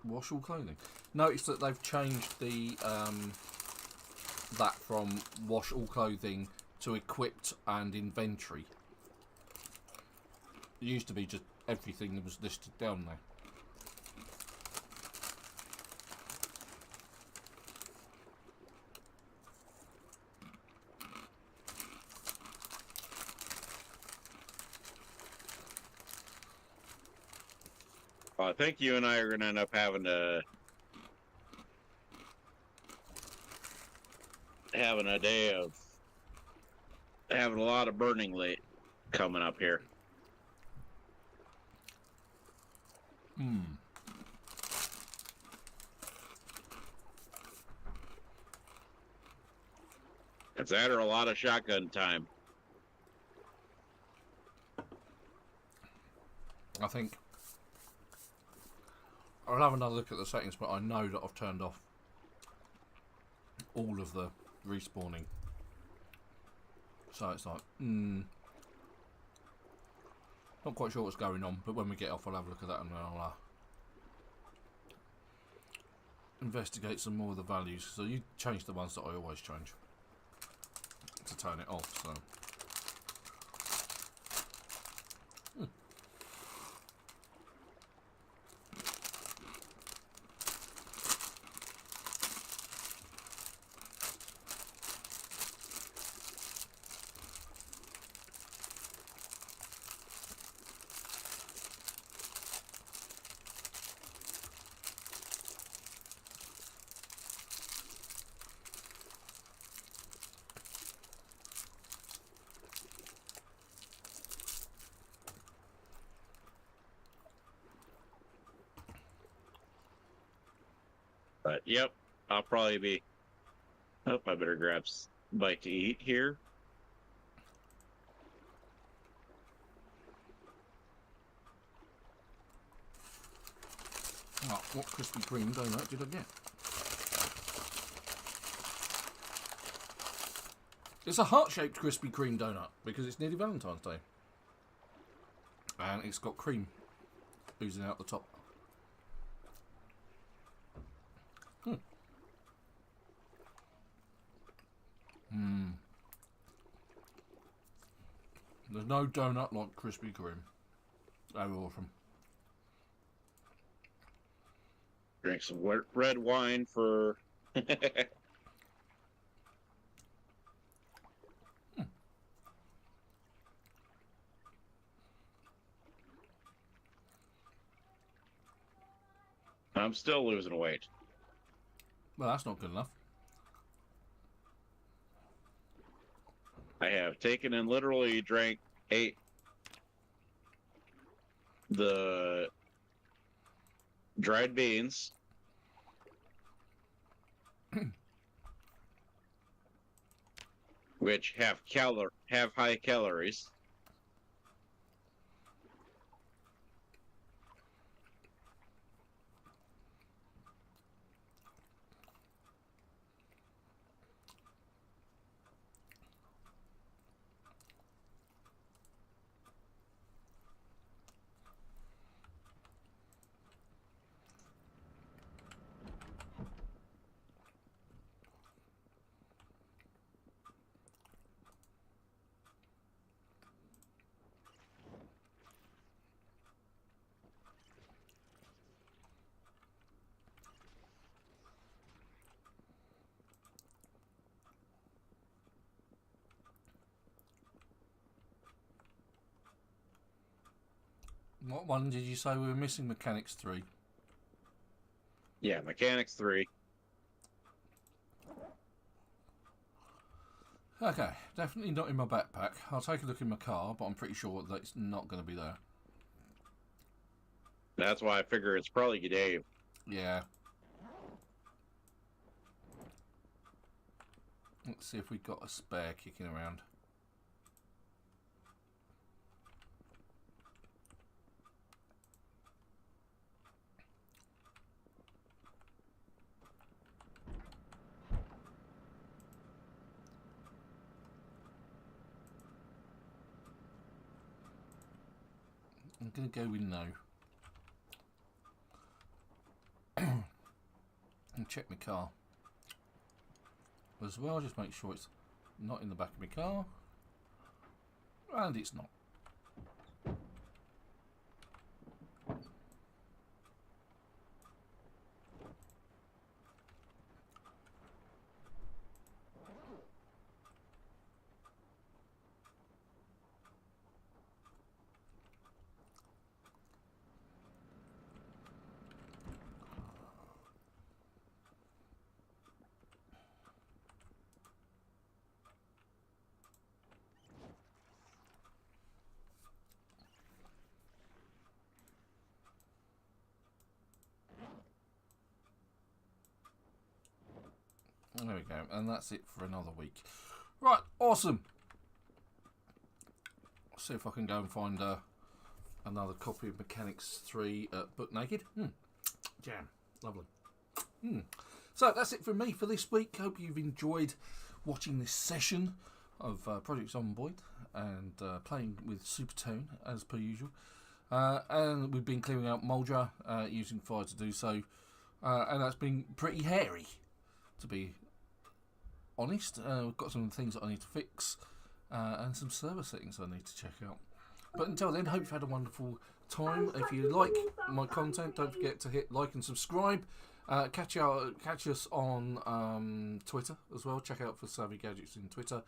Wash all clothing. Notice that they've changed the that from wash all clothing to equipped and inventory. It used to be just everything that was listed down there. I think you and I are going to end up having a day of having a lot of burning late coming up here. It's that or a lot of shotgun time. I think I'll have another look at the settings, but I know that I've turned off all of the respawning So it's like, not quite sure what's going on, but when we get off, I'll have a look at that and I'll investigate some more of the values. So you change the ones that I always change to turn it off. So. But yep, I'll probably be. Oh, I better grab a bite to eat here. Oh, what Krispy Kreme donut did I get? It's a heart-shaped Krispy Kreme donut because it's nearly Valentine's Day. And it's got cream oozing out the top. There's no donut like Krispy Kreme. They were awesome. Drink some red wine for. I'm still losing weight. Well, that's not good enough. I have taken and literally drank the dried beans. Which have high calories. What one did you say we were missing? Mechanics 3. Yeah, Mechanics 3. Okay, definitely not in my backpack. I'll take a look in my car, but I'm pretty sure that it's not going to be there. That's why I figure it's probably Dave. Yeah. Let's see if we've got a spare kicking around. I'm going to go with no. And check my car as well, just make sure it's not in the back of my car. And it's not. There we go, and that's it for another week. Right, awesome. See if I can go and find another copy of Mechanics 3 Book Naked. Jam, lovely. So that's it from me for this week. Hope you've enjoyed watching this session of Project Zomboid and playing with Supertone as per usual. And we've been clearing out Muldraugh using fire to do so. And that's been pretty hairy, to be honest. We've got some things that I need to fix and some server settings I need to check out. But until then, hope you've had a wonderful time. If you like my content, don't forget to hit like and subscribe. Catch us on Twitter as well. Check out for Savvy Gadgetz in Twitter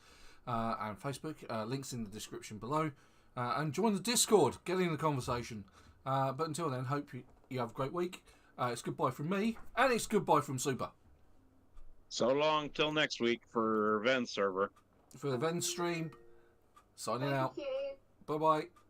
and Facebook. Links in the description below. And join the Discord. Get in the conversation. But until then, hope you have a great week. It's goodbye from me, and it's goodbye from Super. So long till next week for Ven's server. For the Ven stream, signing out. Thank you. Bye-bye.